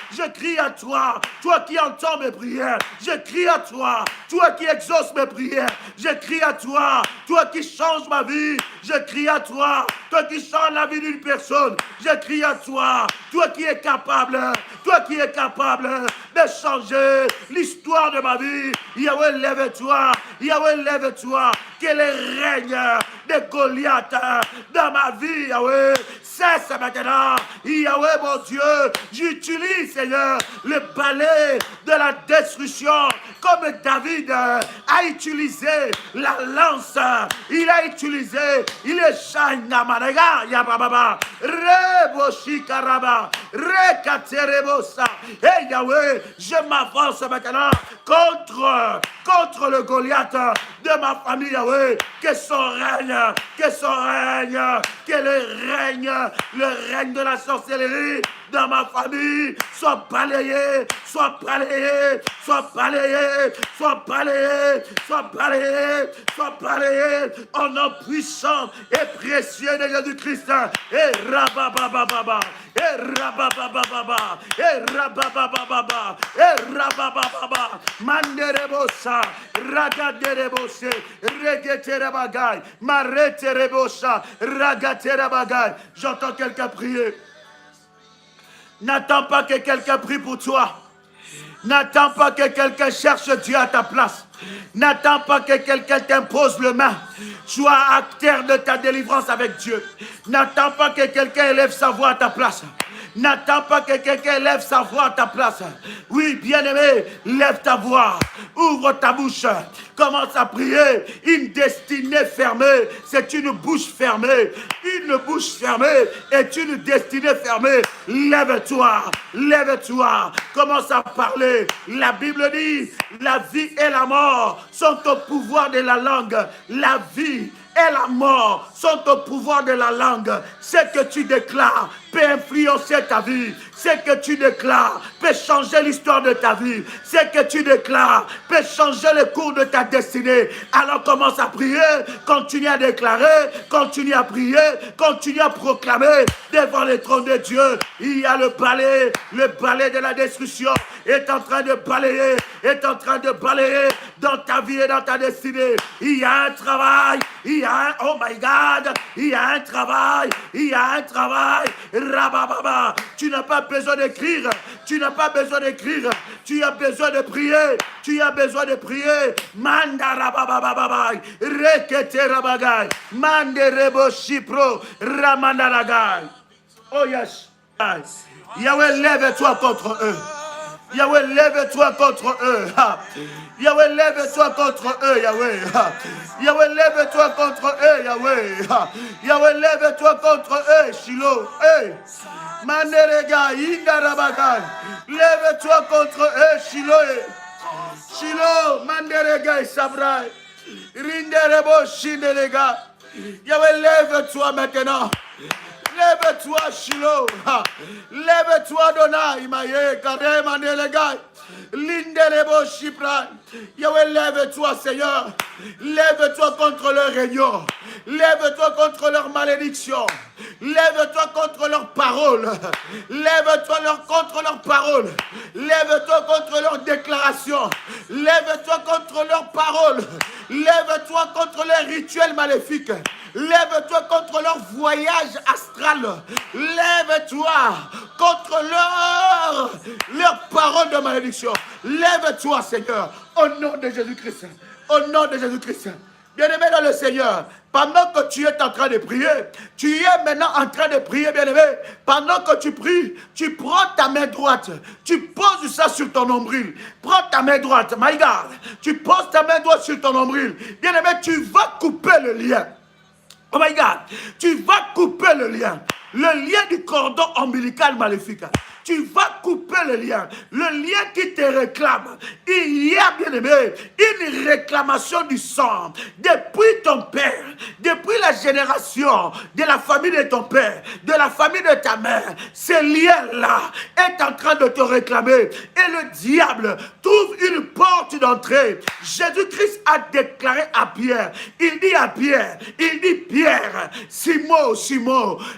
toi qui entends mes prières, je crie à toi qui exauces mes prières, je crie à toi qui changes ma vie, je crie à toi qui changes la vie d'une personne, je crie à toi qui es capable de changer l'histoire de ma vie. Yahweh, lève-toi, que les règnes de Goliath dans ma vie, Yahweh, cesse maintenant. Yahweh mon Dieu, j'utilise Seigneur le balai de la destruction comme David a utilisé la lance. Il a utilisé, il est Shangamanaga Yababa Reboshikaraba Rekaterebosa. Et Yahweh, je m'avance maintenant contre le Goliath de ma famille, Yahweh. Que son règne, que le règne de la sorcellerie dans ma famille soit balayé, au nom puissant et précieux de Jésus-Christ. Et rababababa, et rababababa, et rababababa, et rababababa, manderebosa, ragaderebose, regeterebagay, mareterebosa, ragaterabagay. J'entends quelqu'un prier. N'attends pas que quelqu'un prie pour toi. N'attends pas que quelqu'un cherche Dieu à ta place. N'attends pas que quelqu'un t'impose le main. Sois acteur de ta délivrance avec Dieu. N'attends pas que quelqu'un élève sa voix à ta place. N'attends pas que quelqu'un lève sa voix à ta place. Oui, bien-aimé, lève ta voix. Ouvre ta bouche. Commence à prier. Une destinée fermée, c'est une bouche fermée. Une bouche fermée est une destinée fermée. Lève-toi. Lève-toi. Commence à parler. La Bible dit, la vie et la mort sont au pouvoir de la langue. La vie et la mort sont au pouvoir de la langue. Ce que tu déclares peut influencer ta vie. Ce que tu déclares peut changer l'histoire de ta vie. Ce que tu déclares peut changer le cours de ta destinée. Alors commence à prier, continue à déclarer, continue à prier, continue à proclamer devant le trône de Dieu. Il y a le balai de la destruction est en train de balayer, dans ta vie et dans ta destinée. Il y a un travail, oh my God, il y a un travail. Rabababa, tu n'as pas besoin d'écrire, tu as besoin de prier, Manda rabababa, rekete rabagay, mande rebo shipro, ramandaragay. Oh yes. Yahweh, lève-toi contre eux. Yahweh, lève-toi contre eux. Yahweh, lève-toi contre eux, Yahweh. Yahweh, lève-toi contre eux, Yahweh. Yahweh, lève-toi contre eux, Shiloh. Manderega, Indarabagai. Lève-toi contre eux, Shiloh. Shiloh, Manderega, Sabrai. Rinderebo, Shinderega. Yahweh, lève-toi maintenant. Lève-toi, Shiloh. Lève-toi, Dona, Imaye, Kare, Mandelegai. Lindelebo, Shipra. Yahweh, lève-toi, Seigneur. Lève-toi contre leur réunion. Lève-toi contre leur malédiction. Lève-toi contre leurs paroles. Lève-toi contre leurs paroles. Lève-toi contre leurs déclarations. Lève-toi contre leurs paroles. Lève-toi contre les rituels maléfiques. Lève-toi contre leur voyage astral. Lève-toi contre leurs paroles de malédiction. Lève-toi, Seigneur, au nom de Jésus-Christ. Au nom de Jésus-Christ. Bien-aimé dans le Seigneur, pendant que tu es en train de prier, tu es maintenant en train de prier, bien-aimé. Pendant que tu pries, tu prends ta main droite, tu poses ça sur ton nombril. Prends ta main droite, my God. Tu poses ta main droite sur ton nombril. Bien-aimé, tu vas couper le lien. Oh my God, tu vas couper le lien du cordon ombilical maléfique. Tu vas couper le lien qui te réclame. Il y a, bien aimé, une réclamation du sang depuis ton père, depuis la génération de la famille de ton père, de la famille de ta mère. Ce lien-là est en train de te réclamer et le diable trouve une porte d'entrée. Jésus-Christ a déclaré à Pierre, il dit Pierre, Simon,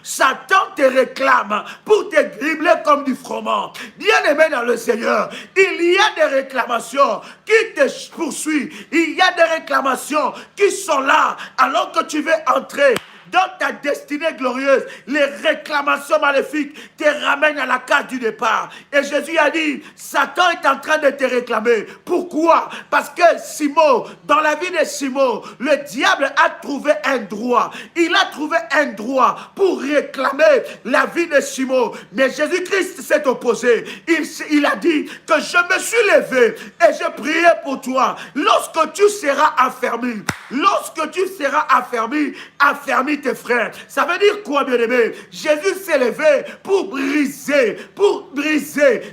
Satan te réclame pour te gribler comme du froment. Bien-aimé dans le Seigneur, il y a des réclamations qui te poursuivent. Il y a des réclamations qui sont là alors que tu veux entrer dans ta destinée glorieuse, les réclamations maléfiques te ramènent à la case du départ. Et Jésus a dit, Satan est en train de te réclamer. Pourquoi? Parce que Simon, dans la vie de Simon, le diable a trouvé un droit. Il a trouvé un droit pour réclamer la vie de Simon. Mais Jésus-Christ s'est opposé. Il a dit que je me suis levé et je priais pour toi. Lorsque tu seras affermi, affermis tes frères. Ça veut dire quoi, bien-aimé? Jésus s'est levé pour briser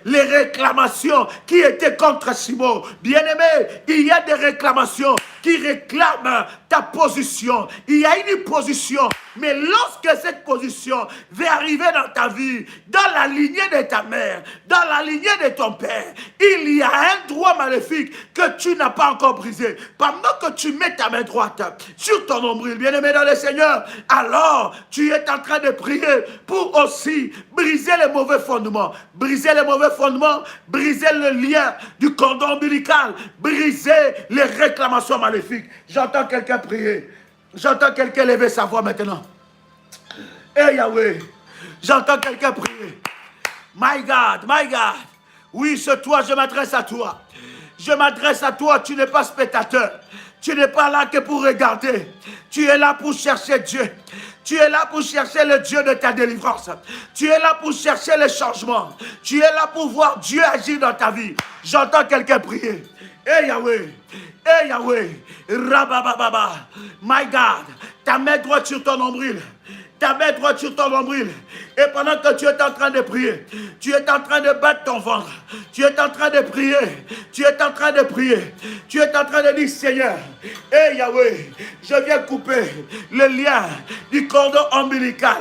les réclamations qui étaient contre Simon. Bien-aimé, il y a des réclamations qui réclament ta position. Il y a une position, mais lorsque cette position va arriver dans ta vie, dans la lignée de ta mère, dans la lignée de ton père, il y a un droit maléfique que tu n'as pas encore brisé. Pendant que tu mets ta main droite sur ton nombril, bien-aimé dans le Seigneur, alors tu es en train de prier pour aussi briser les mauvais fondements. Briser les mauvais fondements, briser le lien du cordon ombilical, briser les réclamations maléfiques. J'entends quelqu'un prier. J'entends quelqu'un lever sa voix maintenant. Eh Yahweh, j'entends quelqu'un prier. My God, my God. Oui, c'est toi, je m'adresse à toi. Je m'adresse à toi, tu n'es pas spectateur. Tu n'es pas là que pour regarder. Tu es là pour chercher Dieu. Tu es là pour chercher le Dieu de ta délivrance. Tu es là pour chercher le changement. Tu es là pour voir Dieu agir dans ta vie. J'entends quelqu'un prier. Eh Yahweh, eh Yahweh, Rabababa, my God, ta main droite sur ton nombril. Ta main droite sur ton nombril. Et pendant que tu es en train de prier, tu es en train de battre ton ventre. Tu es en train de prier. Tu es en train de prier. Tu es en train de dire, Seigneur, Yahweh, je viens couper le lien du cordon ombilical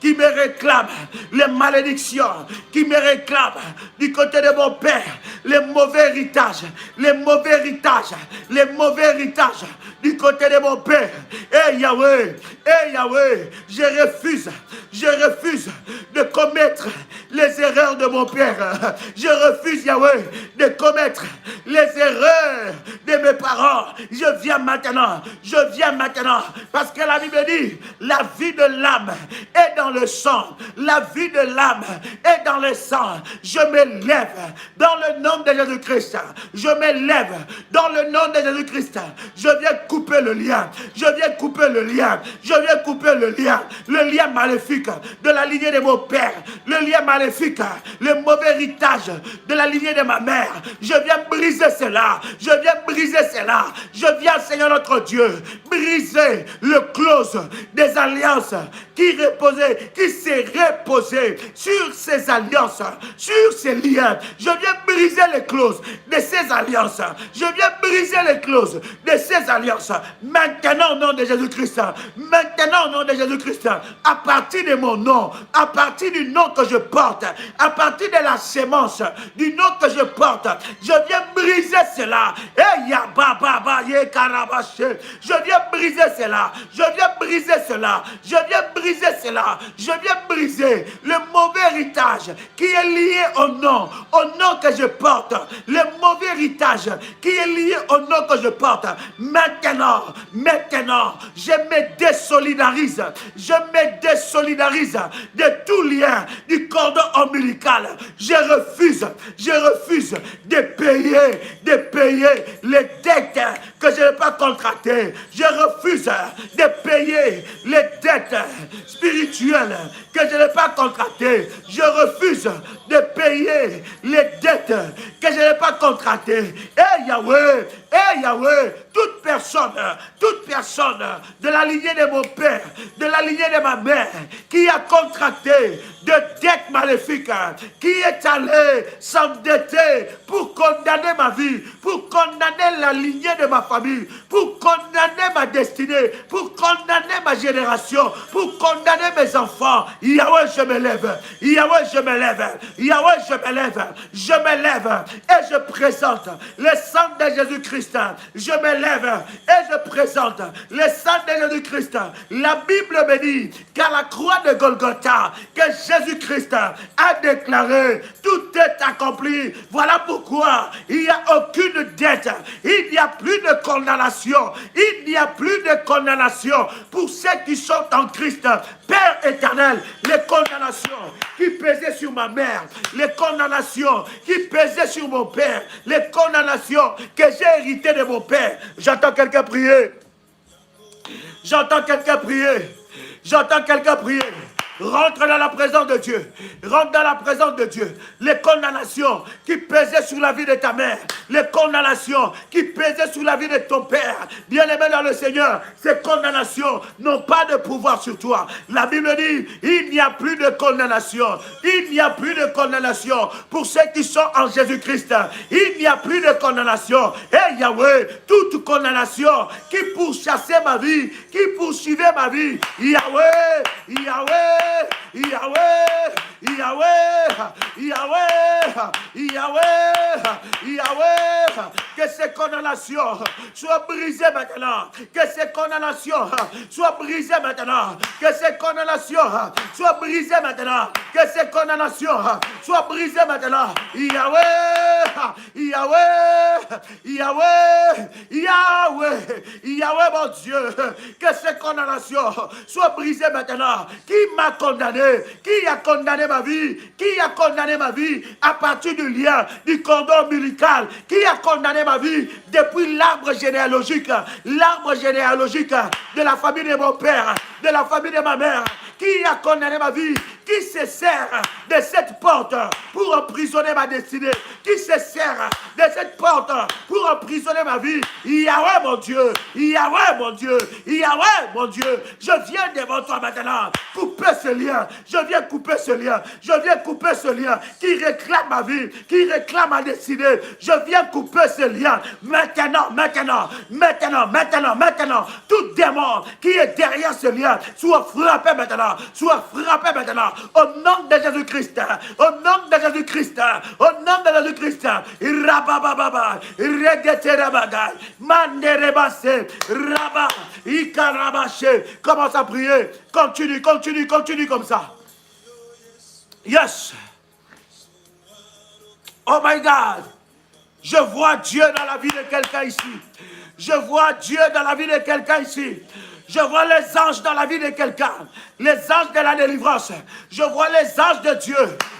qui me réclame les malédictions, qui me réclame du côté de mon père, les mauvais héritages, les mauvais héritages, les mauvais héritages du côté de mon père. Yahweh, Yahweh, je refuse de commettre les erreurs de mon père. Je refuse, Yahweh, de commettre les erreurs de mes parents. Je viens maintenant, parce que la Bible dit, la vie de l'âme est dans le sang, la vie de l'âme est dans le sang. Je me lève dans le nom de Jésus-Christ. Je me lève dans le nom de Jésus-Christ. Je viens couper le lien. Je viens couper le lien. Je viens couper le lien maléfique de la lignée de mon père, le lien maléfique, le mauvais héritage de la lignée de ma mère. Je viens briser cela. Je viens briser cela. Je viens, Seigneur notre Dieu, briser le close des alliances qui s'est reposé sur ces alliances, sur ces liens. Je viens briser les clauses de ces alliances. Je viens briser les clauses de ces alliances. Maintenant, au nom de Jésus-Christ. Maintenant, au nom de Jésus-Christ. À partir de mon nom, à partir du nom que je porte, à partir de la sémence du nom que je porte, je viens briser cela. Je viens briser cela. Je viens briser cela. Je viens briser cela. Je viens briser le mauvais héritage qui est lié au nom que je porte. Le mauvais héritage qui est lié au nom que je porte. Maintenant, je me désolidarise. Je me désolidarise de tout lien du cordon ombilical. Je refuse de payer les dettes que je n'ai pas contractées. Je refuse de payer les dettes spirituelles que je n'ai pas contractées. Je refuse de payer les dettes que je n'ai pas contractées. Yahweh, toute personne de la lignée de mon père, de la lignée de ma mère, qui a contracté de dettes maléfiques, qui est allé s'endetter pour condamner ma vie, pour condamner la lignée de ma famille, pour condamner ma destinée, pour condamner ma génération, pour condamner mes enfants. Yahweh, je me lève. Yahweh, je me lève. Je me lève et je présente le sang de Jésus-Christ Jésus-Christ, je me lève et je présente le sang de Jésus-Christ. La Bible me dit qu'à la croix de Golgotha, que Jésus-Christ a déclaré, tout est accompli. Voilà pourquoi il n'y a aucune dette, il n'y a plus de condamnation, il n'y a plus de condamnation pour ceux qui sont en Christ. Père éternel, les condamnations qui pesaient sur ma mère, les condamnations qui pesaient sur mon père, les condamnations que j'ai héritées de mon père. J'entends quelqu'un prier. J'entends quelqu'un prier. J'entends quelqu'un prier. Rentre dans la présence de Dieu. Rentre dans la présence de Dieu. Les condamnations qui pesaient sur la vie de ta mère. Les condamnations qui pesaient sur la vie de ton père. Bien-aimé dans le Seigneur, ces condamnations n'ont pas de pouvoir sur toi. La Bible dit, il n'y a plus de condamnation. Il n'y a plus de condamnation pour ceux qui sont en Jésus-Christ. Il n'y a plus de condamnation. Et Yahweh, toute condamnation qui pourchassait ma vie, qui poursuivait ma vie. Yahweh, Yahweh, Yahweh, Yahweh, Yahweh, Yahweh, Yahweh, que ces condamnations soient brisées maintenant, que ces condamnations soient brisées maintenant, que ces condamnations soient brisées maintenant, que ces condamnations soient brisées maintenant. Yahweh, Yahweh, Yahweh, Yahweh, Yahweh mon Dieu, que ces condamnations soient brisées maintenant. Qui m'a condamné? Qui a condamné ma vie? Qui a condamné ma vie à partir du lien, du cordon ombilical? Qui a condamné ma vie depuis l'arbre généalogique de la famille de mon père, de la famille de ma mère? Qui a condamné ma vie? Qui se sert de cette porte pour emprisonner ma destinée? Qui se sert de cette porte pour emprisonner ma vie? Yahweh mon Dieu, Yahweh mon Dieu, Yahweh mon Dieu, je viens devant toi maintenant, couper ce lien, je viens couper ce lien, je viens couper ce lien qui réclame ma vie, qui réclame ma destinée, je viens couper ce lien, maintenant, maintenant, maintenant, maintenant, maintenant, tout démon qui est derrière ce lien, soit frappé maintenant, soit frappé maintenant, au nom de Jésus-Christ, au nom de Jésus-Christ, au nom de Jésus-Christ. Rabababa, Regeterabagay, Manderebase, Rabba, Ikarabache. Commence à prier. Continue, continue, continue comme ça. Yes. Oh my God. Je vois Dieu dans la vie de quelqu'un ici. Je vois Dieu dans la vie de quelqu'un ici. Je vois les anges dans la vie de quelqu'un. Les anges de la délivrance. Je vois les anges de Dieu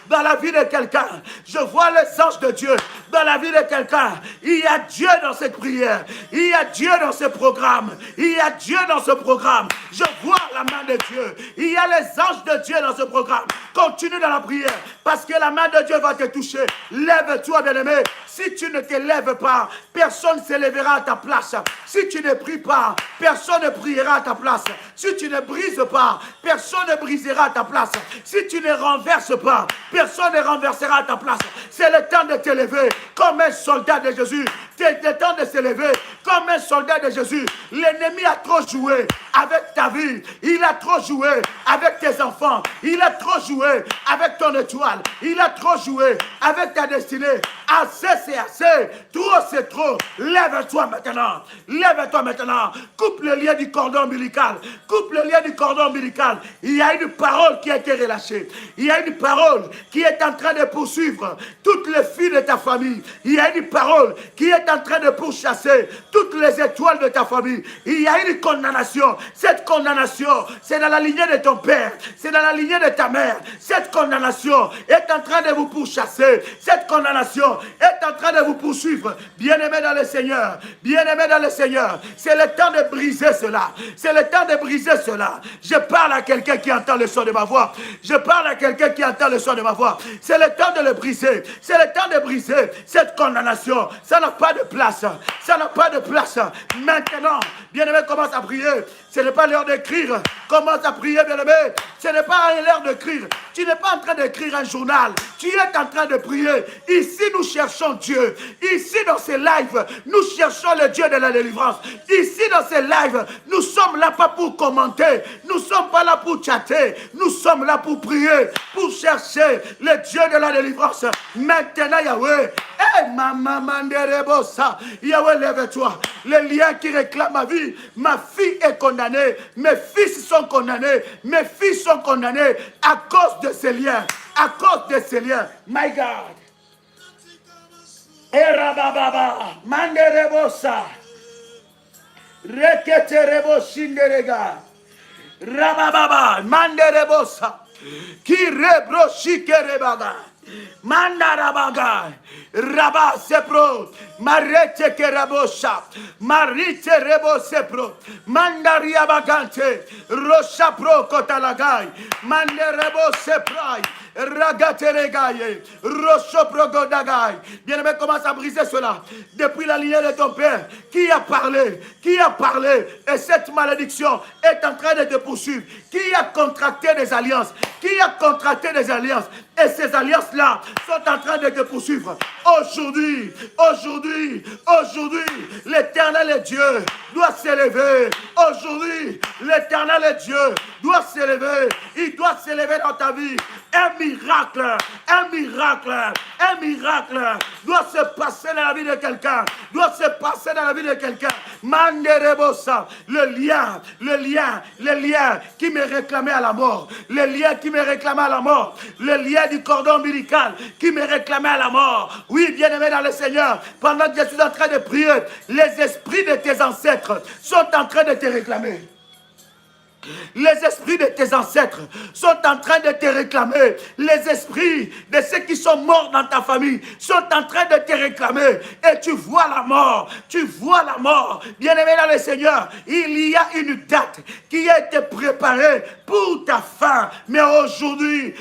dans la vie de quelqu'un. Je vois les anges de Dieu dans la vie de quelqu'un. Il y a Dieu dans cette prière. Il y a Dieu dans ce programme. Il y a Dieu dans ce programme. Je vois la main de Dieu. Il y a les anges de Dieu dans ce programme. Continue dans la prière parce que la main de Dieu va te toucher. Lève-toi, bien-aimé. Si tu ne te lèves pas, personne ne se lèvera à ta place. Si tu ne pries pas, personne ne priera à ta place. Si tu ne brises pas, personne ne brisera à ta place. Si tu ne renverses pas, personne ne renversera à ta place. C'est le temps de te lever comme un soldat de Jésus. C'est le temps de se lever comme un soldat de Jésus. L'ennemi a trop joué avec ta vie. Il a trop joué avec tes enfants. Il a trop joué avec ton étoile. Il a trop joué avec ta destinée. Assez, c'est assez. Trop, c'est trop. Lève-toi maintenant. Lève-toi maintenant. Coupe le lien du cordon ombilical. Coupe le lien du cordon ombilical. Il y a une parole qui a été relâchée. Il y a une parole qui est en train de poursuivre toutes les filles de ta famille. Il y a une parole qui est en train de pourchasser toutes les étoiles de ta famille. Il y a une condamnation. Cette condamnation, c'est dans la lignée de ton père. C'est dans la lignée de ta mère. Cette condamnation est en train de vous pourchasser. Cette condamnation est en train de vous poursuivre. Bien-aimés dans le Seigneur. Bien-aimés dans le Seigneur. C'est le temps de briser cela. C'est le temps de briser cela. Je parle à quelqu'un qui entend le son de ma voix. Je parle à quelqu'un qui entend le son de ma voix. C'est le temps de le briser. C'est le temps de briser cette condamnation. Ça n'a pas de place. Ça n'a pas de place. Maintenant, bien-aimé, commence à prier. Ce n'est pas l'heure d'écrire. Commence à prier, bien-aimé. Ce n'est pas l'heure d'écrire. Tu n'es pas en train d'écrire un journal. Tu es en train de prier. Ici, nous cherchons Dieu. Ici, dans ces lives, nous cherchons le Dieu de la délivrance. Ici, dans ces lives, nous sommes là pas pour commenter. Nous ne sommes pas là pour chatter. Nous sommes là pour prier, pour chercher le Dieu de la délivrance. Maintenant, Yahweh, maman manderebosa. Yahweh, lève-toi. Les liens qui réclament ma vie. Ma fille est condamnée. Mes fils sont condamnés. Mes filles sont condamnées à cause de ces liens. À cause de ces liens. My God. Erababa. Manderebosa. Reketerebo shinderega. Rabababa. Manderebosa. Kirebro shikerebaga. Mandarabaga. Rabba sepro. Marete kerabosha. Marite rebo sepro. Mandaria bagante. Rocha pro kotalagai. Manderebo seprai. Ragateregaye. Rocho progodagai. Bien-aimé, commence à briser cela. Depuis la lignée de ton père. Qui a parlé? Qui a parlé? Et cette malédiction est en train de te poursuivre. Qui a contracté des alliances? Qui a contracté des alliances? Et ces alliances-là sont en train de te poursuivre. Aujourd'hui, l'Éternel Dieu doit s'élever. Aujourd'hui, l'Éternel Dieu doit s'élever. Il doit s'élever dans ta vie. Un miracle doit se passer dans la vie de quelqu'un. Doit se passer dans la vie de quelqu'un. Manderebosa, le lien qui me réclamait à la mort. Le lien qui me réclamait à la mort. Le lien du cordon ombilical qui me réclamait à la mort. Oui, bien-aimé dans le Seigneur, pendant que je suis en train de prier, les esprits de tes ancêtres sont en train de te réclamer. Les esprits de tes ancêtres sont en train de te réclamer. Les esprits de ceux qui sont morts dans ta famille sont en train de te réclamer. Et tu vois la mort. Tu vois la mort. Bien-aimé dans le Seigneur, il y a une date qui a été préparée pour ta fin. Mais aujourd'hui,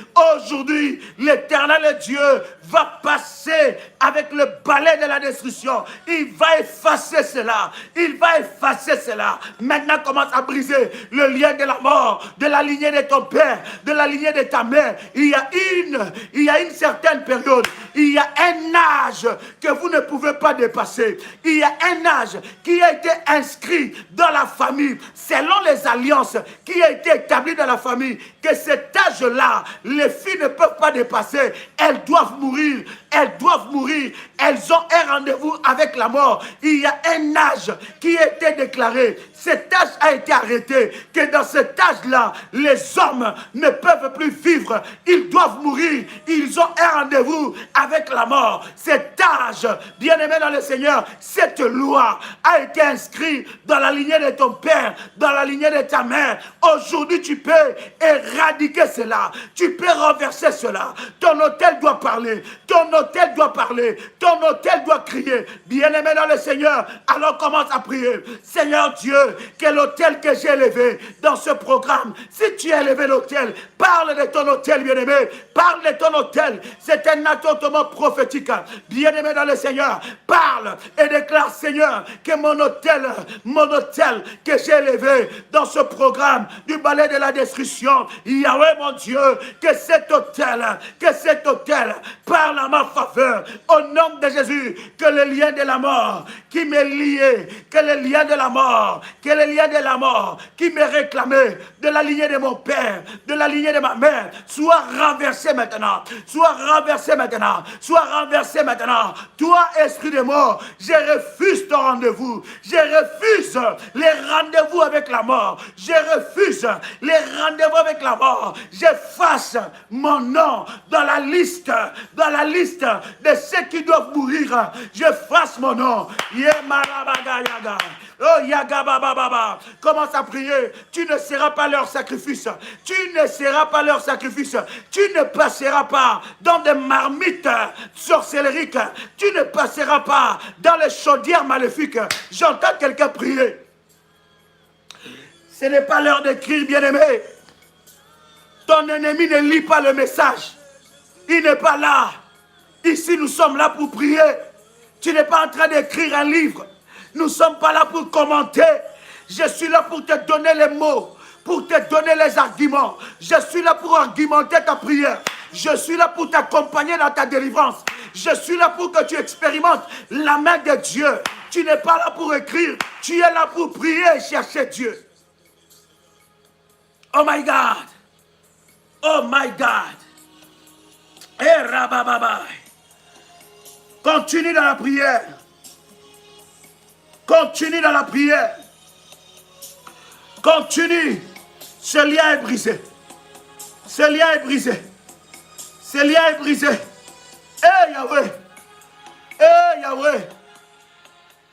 l'Éternel Dieu va passer avec le balai de la destruction. Il va effacer cela. Il va effacer cela. Maintenant, commence à briser le lien de la mort, de la lignée de ton père, de la lignée de ta mère. Il y a une certaine période, il y a un âge que vous ne pouvez pas dépasser. Il y a un âge qui a été inscrit dans la famille, selon les alliances qui ont été établies dans la famille, que cet âge-là, les filles ne peuvent pas dépasser. Elles doivent mourir. Elles doivent mourir. Elles ont un rendez-vous avec la mort. Il y a un âge qui a été déclaré. Cet âge a été arrêté. Que dans cet âge-là, les hommes ne peuvent plus vivre. Ils doivent mourir. Ils ont un rendez-vous avec la mort. Cet âge, bien-aimé dans le Seigneur, cette loi a été inscrite dans la lignée de ton père, dans la lignée de ta mère. Aujourd'hui, tu peux éradiquer cela. Tu peux renverser cela. Ton autel doit parler. Ton autel doit parler. Ton autel doit crier. Bien-aimé dans le Seigneur, alors commence à prier. Seigneur Dieu, quel autel que j'ai élevé dans ce programme. Si tu as élevé l'autel, parle de ton autel, bien-aimé. Parle de ton autel. C'est un acte hautement prophétique. Bien-aimé dans le Seigneur, parle et déclare, Seigneur, que mon autel que j'ai élevé dans ce programme du balai de la destruction, Yahweh mon Dieu, que cet autel parle en ma faveur, au nom de Jésus, que le lien de la mort qui m'est lié, que le lien de la mort, qui m'est réclamé de la lignée de mon père, de la lignée de ma mère, soit renversé maintenant, Toi, esprit de mort, je refuse ton rendez-vous, je refuse les rendez-vous avec la mort, j'efface mon nom dans la liste de ceux qui doivent mourir. J'efface mon nom. Oh, Yagabababa, commence à prier. Tu ne seras pas leur sacrifice. Tu ne passeras pas dans des marmites sorcelleriques. Tu ne passeras pas dans les chaudières maléfiques. J'entends quelqu'un prier. Ce n'est pas l'heure d'écrire, bien-aimé. Ton ennemi ne lit pas le message. Il n'est pas là. Ici, nous sommes là pour prier. Tu n'es pas en train d'écrire un livre. Nous ne sommes pas là pour commenter. Je suis là pour te donner les mots, pour te donner les arguments. Je suis là pour argumenter ta prière. Je suis là pour t'accompagner dans ta délivrance. Je suis là pour que tu expérimentes la main de Dieu. Tu n'es pas là pour écrire. Tu es là pour prier et chercher Dieu. Oh my God. Oh my God. Continue dans la prière. Continue dans la prière. Continue. Ce lien est brisé. Ce lien est brisé. Ce lien est brisé. Eh Yahweh. Eh Yahweh.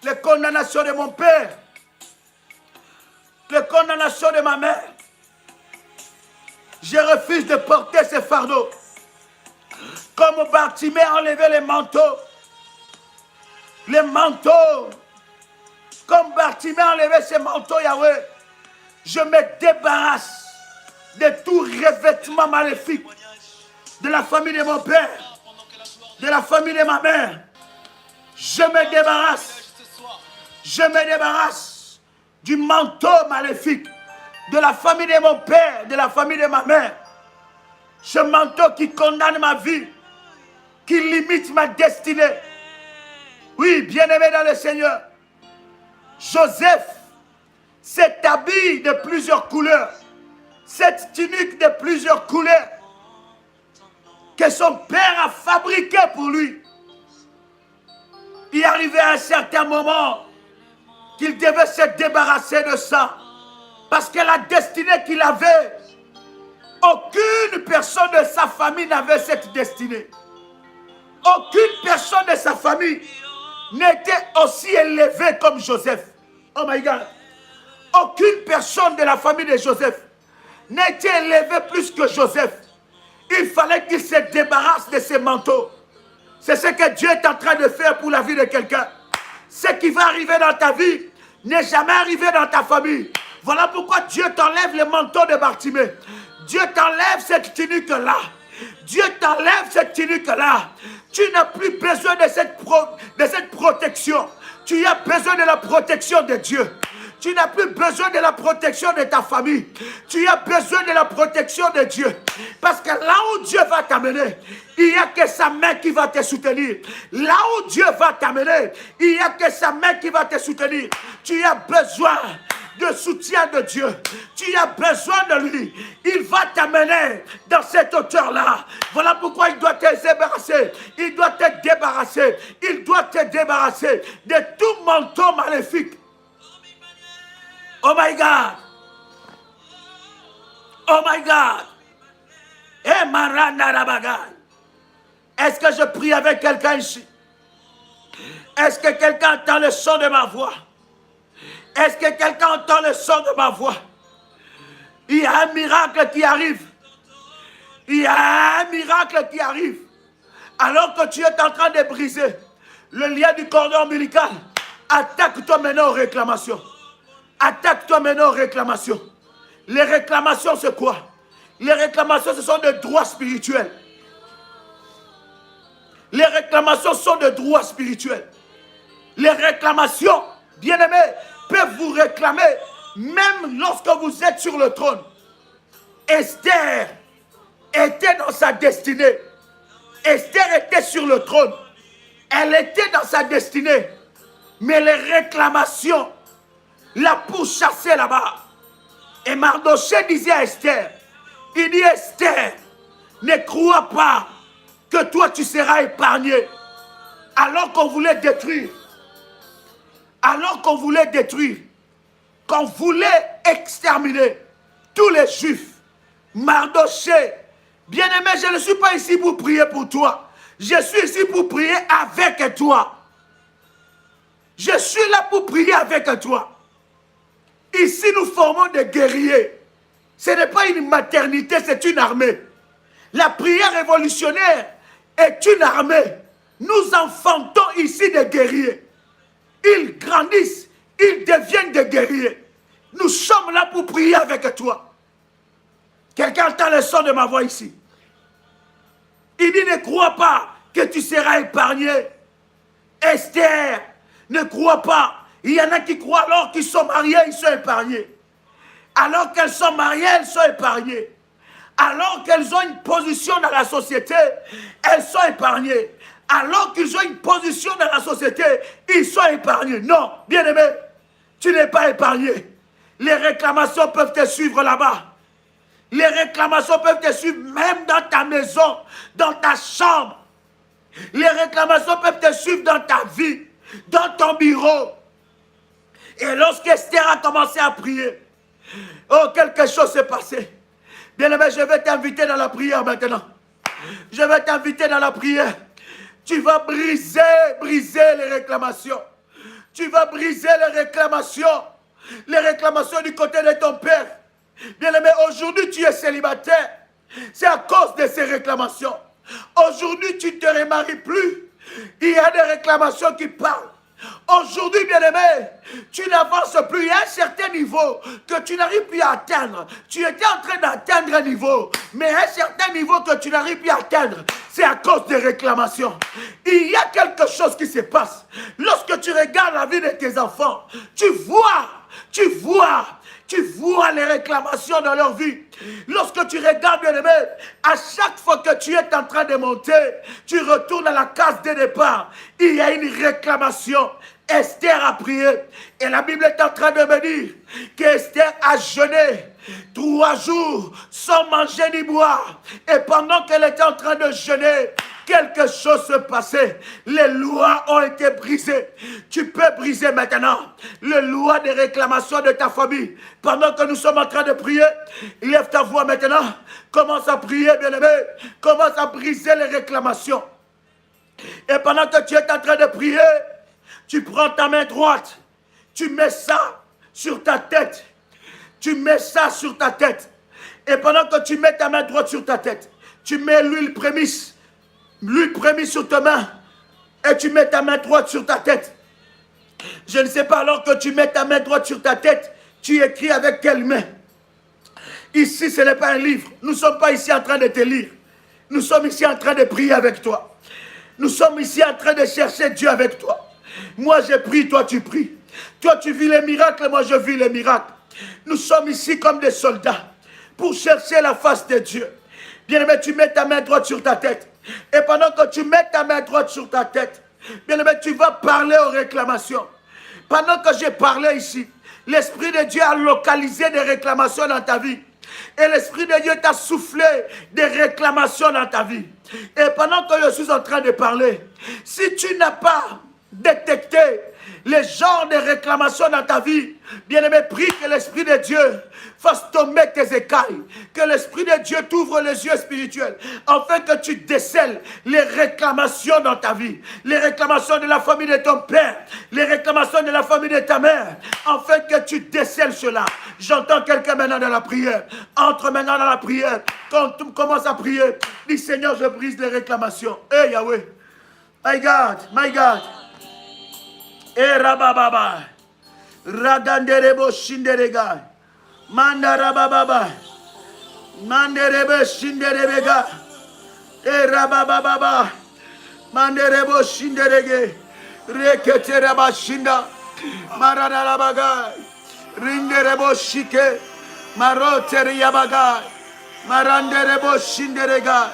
Les condamnations de mon père. Les condamnations de ma mère. Je refuse de porter ces fardeaux. Comme Bartimée a enlevé les manteaux. Les manteaux. Comme Bartimée a enlevé ses manteaux, Yahweh. Je me débarrasse de tout revêtement maléfique de la famille de mon père, de la famille de ma mère. Je me débarrasse du manteau maléfique de la famille de mon père, de la famille de ma mère. Ce manteau qui condamne ma vie, qui limite ma destinée. Oui, bien-aimé dans le Seigneur, Joseph, cet habit de plusieurs couleurs, cette tunique de plusieurs couleurs que son père a fabriqué pour lui. Il arrivait à un certain moment qu'il devait se débarrasser de ça. Parce que la destinée qu'il avait, aucune personne de sa famille n'avait cette destinée. Aucune personne de sa famille n'était aussi élevée comme Joseph. Oh my God. Aucune personne de la famille de Joseph n'était élevée plus que Joseph. Il fallait qu'il se débarrasse de ses manteaux. C'est ce que Dieu est en train de faire pour la vie de quelqu'un. Ce qui va arriver dans ta vie n'est jamais arrivé dans ta famille. Voilà pourquoi Dieu t'enlève le manteau de Bartimée. Dieu t'enlève cette tunique-là. Dieu t'enlève cette tunique-là. Tu n'as plus besoin de cette protection. Tu as besoin de la protection de Dieu. Tu n'as plus besoin de la protection de ta famille. Tu as besoin de la protection de Dieu. Parce que là où Dieu va t'amener, il n'y a que sa main qui va te soutenir. Là où Dieu va t'amener, il n'y a que sa main qui va te soutenir. Tu as besoin de soutien de Dieu. Tu as besoin de lui. Il va t'amener dans cette hauteur-là. Voilà pourquoi il doit te débarrasser. Il doit te débarrasser. Il doit te débarrasser de tout manteau maléfique. Oh my God. Oh my God. Eh Maranda Rabagai. Est-ce que je prie avec quelqu'un ici? Est-ce que quelqu'un entend le son de ma voix? Est-ce que quelqu'un entend le son de ma voix? Il y a un miracle qui arrive. Il y a un miracle qui arrive. Alors que tu es en train de briser le lien du cordon ombilical, attaque-toi maintenant aux réclamations. Attaque-toi maintenant aux réclamations. Les réclamations, c'est quoi? Les réclamations, ce sont des droits spirituels. Les réclamations sont des droits spirituels. Les réclamations, bien-aimés, peuvent vous réclamer même lorsque vous êtes sur le trône. Esther était dans sa destinée. Esther était sur le trône. Elle était dans sa destinée. Mais les réclamations la pourchassaient là-bas. Et Mardochée disait à Esther, il dit Esther, ne crois pas que toi tu seras épargnée. Alors qu'on voulait détruire. Alors qu'on voulait détruire. Qu'on voulait exterminer tous les Juifs. Mardochée, bien-aimé, je ne suis pas ici pour prier pour toi. Je suis ici pour prier avec toi. Je suis là pour prier avec toi. Ici, nous formons des guerriers. Ce n'est pas une maternité, c'est une armée. La prière révolutionnaire est une armée. Nous enfantons ici des guerriers. Ils grandissent, ils deviennent des guerriers. Nous sommes là pour prier avec toi. Quelqu'un entend le son de ma voix ici. Il dit, ne crois pas que tu seras épargné. Esther, ne crois pas. Il y en a qui croient alors qu'ils sont mariés, ils sont épargnés. Alors qu'elles sont mariées, elles sont épargnées. Alors qu'elles ont une position dans la société, elles sont épargnées. Alors qu'ils ont une position dans la société, ils sont épargnés. Non, bien-aimé, tu n'es pas épargné. Les réclamations peuvent te suivre là-bas. Les réclamations peuvent te suivre même dans ta maison, dans ta chambre. Les réclamations peuvent te suivre suivre dans ta vie, dans ton bureau. Et lorsque Esther a commencé à prier, oh, quelque chose s'est passé. Bien-aimé, je vais t'inviter dans la prière maintenant. Je vais t'inviter dans la prière. Tu vas briser les réclamations. Tu vas briser les réclamations. Les réclamations du côté de ton père. Bien-aimé, aujourd'hui tu es célibataire. C'est à cause de ces réclamations. Aujourd'hui tu ne te remaries plus. Il y a des réclamations qui parlent. Aujourd'hui, bien-aimé, tu n'avances plus. Il y a un certain niveau que tu n'arrives plus à atteindre. Tu étais en train d'atteindre un niveau, mais un certain niveau que tu n'arrives plus à atteindre, c'est à cause des réclamations. Il y a quelque chose qui se passe. Lorsque tu regardes la vie de tes enfants, tu vois les réclamations dans leur vie. Lorsque tu regardes, bien-aimé, à chaque fois que tu es en train de monter, tu retournes à la case de départ. Il y a une réclamation. Esther a prié. Et la Bible est en train de me dire qu'Esther a jeûné 3 jours sans manger ni boire. Et pendant qu'elle était en train de jeûner, quelque chose se passait. Les lois ont été brisées. Tu peux briser maintenant les lois de réclamation de ta famille. Pendant que nous sommes en train de prier, lève ta voix maintenant. Commence à prier, bien-aimé. Commence à briser les réclamations. Et pendant que tu es en train de prier, tu prends ta main droite. Tu mets ça sur ta tête. Tu mets ça sur ta tête. Et pendant que tu mets ta main droite sur ta tête, tu mets l'huile prémisse. L'huile prémisse sur ta main. Et tu mets ta main droite sur ta tête. Je ne sais pas, alors que tu mets ta main droite sur ta tête, tu écris avec quelle main? Ici, ce n'est pas un livre. Nous ne sommes pas ici en train de te lire. Nous sommes ici en train de prier avec toi. Nous sommes ici en train de chercher Dieu avec toi. Moi, je prie, toi, tu pries. Toi, tu vis les miracles, moi, je vis les miracles. Nous sommes ici comme des soldats pour chercher la face de Dieu. Bien-aimé, tu mets ta main droite sur ta tête. Et pendant que tu mets ta main droite sur ta tête, bien-aimé, tu vas parler aux réclamations. Pendant que j'ai parlé ici, l'Esprit de Dieu a localisé des réclamations dans ta vie. Et l'Esprit de Dieu t'a soufflé des réclamations dans ta vie. Et pendant que je suis en train de parler, si tu n'as pas détecté les genres de réclamations dans ta vie, bien-aimé, prie que l'Esprit de Dieu fasse tomber tes écailles, que l'Esprit de Dieu t'ouvre les yeux spirituels, afin que tu décèles les réclamations dans ta vie, les réclamations de la famille de ton père, les réclamations de la famille de ta mère, afin que tu décèles cela. J'entends quelqu'un maintenant dans la prière. Entre maintenant dans la prière. Quand tu commences à prier, dis Seigneur, je brise les réclamations. Hey Yahweh, my God, my God. Eh rabababa, raganderebo shinderega, mandarabababa, manderebe shinderebega, eh rabababa, manderebo shinderege, reketereba shinda, maradarabaga, rinderebo shike, maroteriabaga, maranderebo shinderega,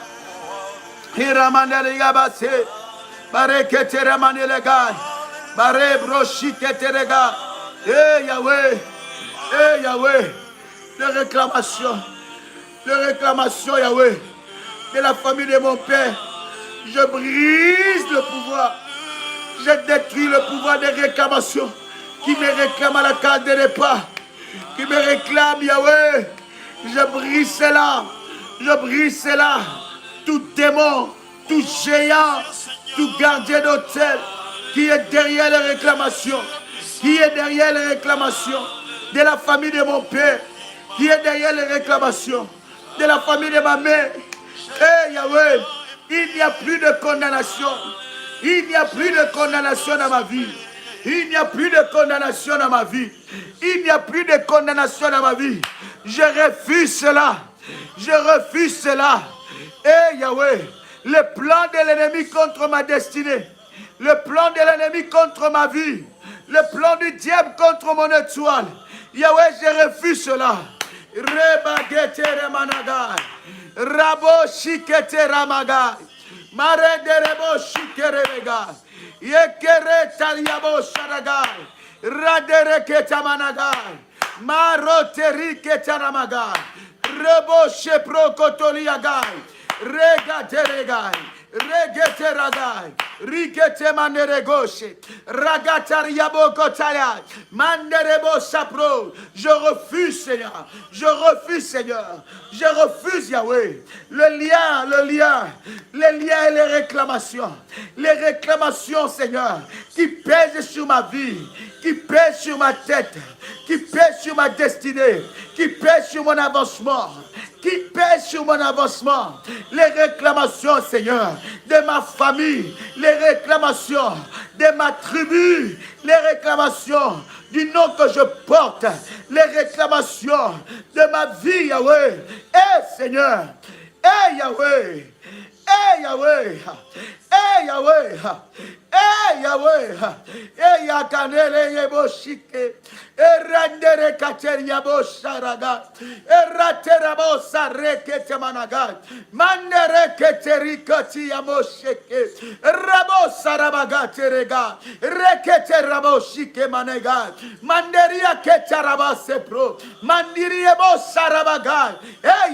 hiramanderigabase, bareketeremandelega. Bare brochi keterega. Eh Yahweh. Eh Yahweh. Les réclamations Yahweh. De la famille de mon père. Je brise le pouvoir. Je détruis le pouvoir des réclamations. Qui me réclament à la case de départ. Qui me réclament Yahweh. Je brise cela. Je brise cela. Tout démon. Tout géant. Tout gardien d'hôtel. Qui est derrière les réclamations, qui est derrière les réclamations de la famille de mon père, qui est derrière les réclamations de la famille de ma mère. Eh Yahweh, il n'y a plus de condamnation, il n'y a plus de condamnation dans ma vie, il n'y a plus de condamnation dans ma vie, il n'y a plus de condamnation dans ma vie. Je refuse cela, je refuse cela. Eh Yahweh, le plan de l'ennemi contre ma destinée, le plan de l'ennemi contre ma vie, le plan du diable contre mon étoile. Yahweh, je refuse cela. Rebagete remanagai. Rabo shikete ramagai. Marede rebo shikere regai. Yekere tariabo sharagai. Radere ketamanagai. Maroteri ketaramagai. Rebo shepro kotoliagai. Regateregai. Regete ragai, rigete manere gauche, ragatariabo kotaya, manderebo sapro. Je refuse, Seigneur. Je refuse, Seigneur. Je refuse, Yahweh. Le lien, les liens et les réclamations. Les réclamations, Seigneur, qui pèsent sur ma vie, qui pèsent sur ma tête, qui pèsent sur ma destinée, qui pèsent sur mon avancement, qui pèsent sur mon avancement. Les réclamations, Seigneur, de ma famille, les réclamations de ma tribu, les réclamations du nom que je porte, les réclamations de ma vie, Yahweh. Seigneur, Yahweh, Yahweh, Yahweh, Yahweh, Yakanele Yeboshike, Rendere Kateriabo Sharaga, Raterabo Sarekete Managa, Mandere Keterikoti Yamosheke, Rabo Sarabaga Terega, Rekete Raboshike Manega, Manderia Ketaraba Sepro, Mandiriebo Sarabaga.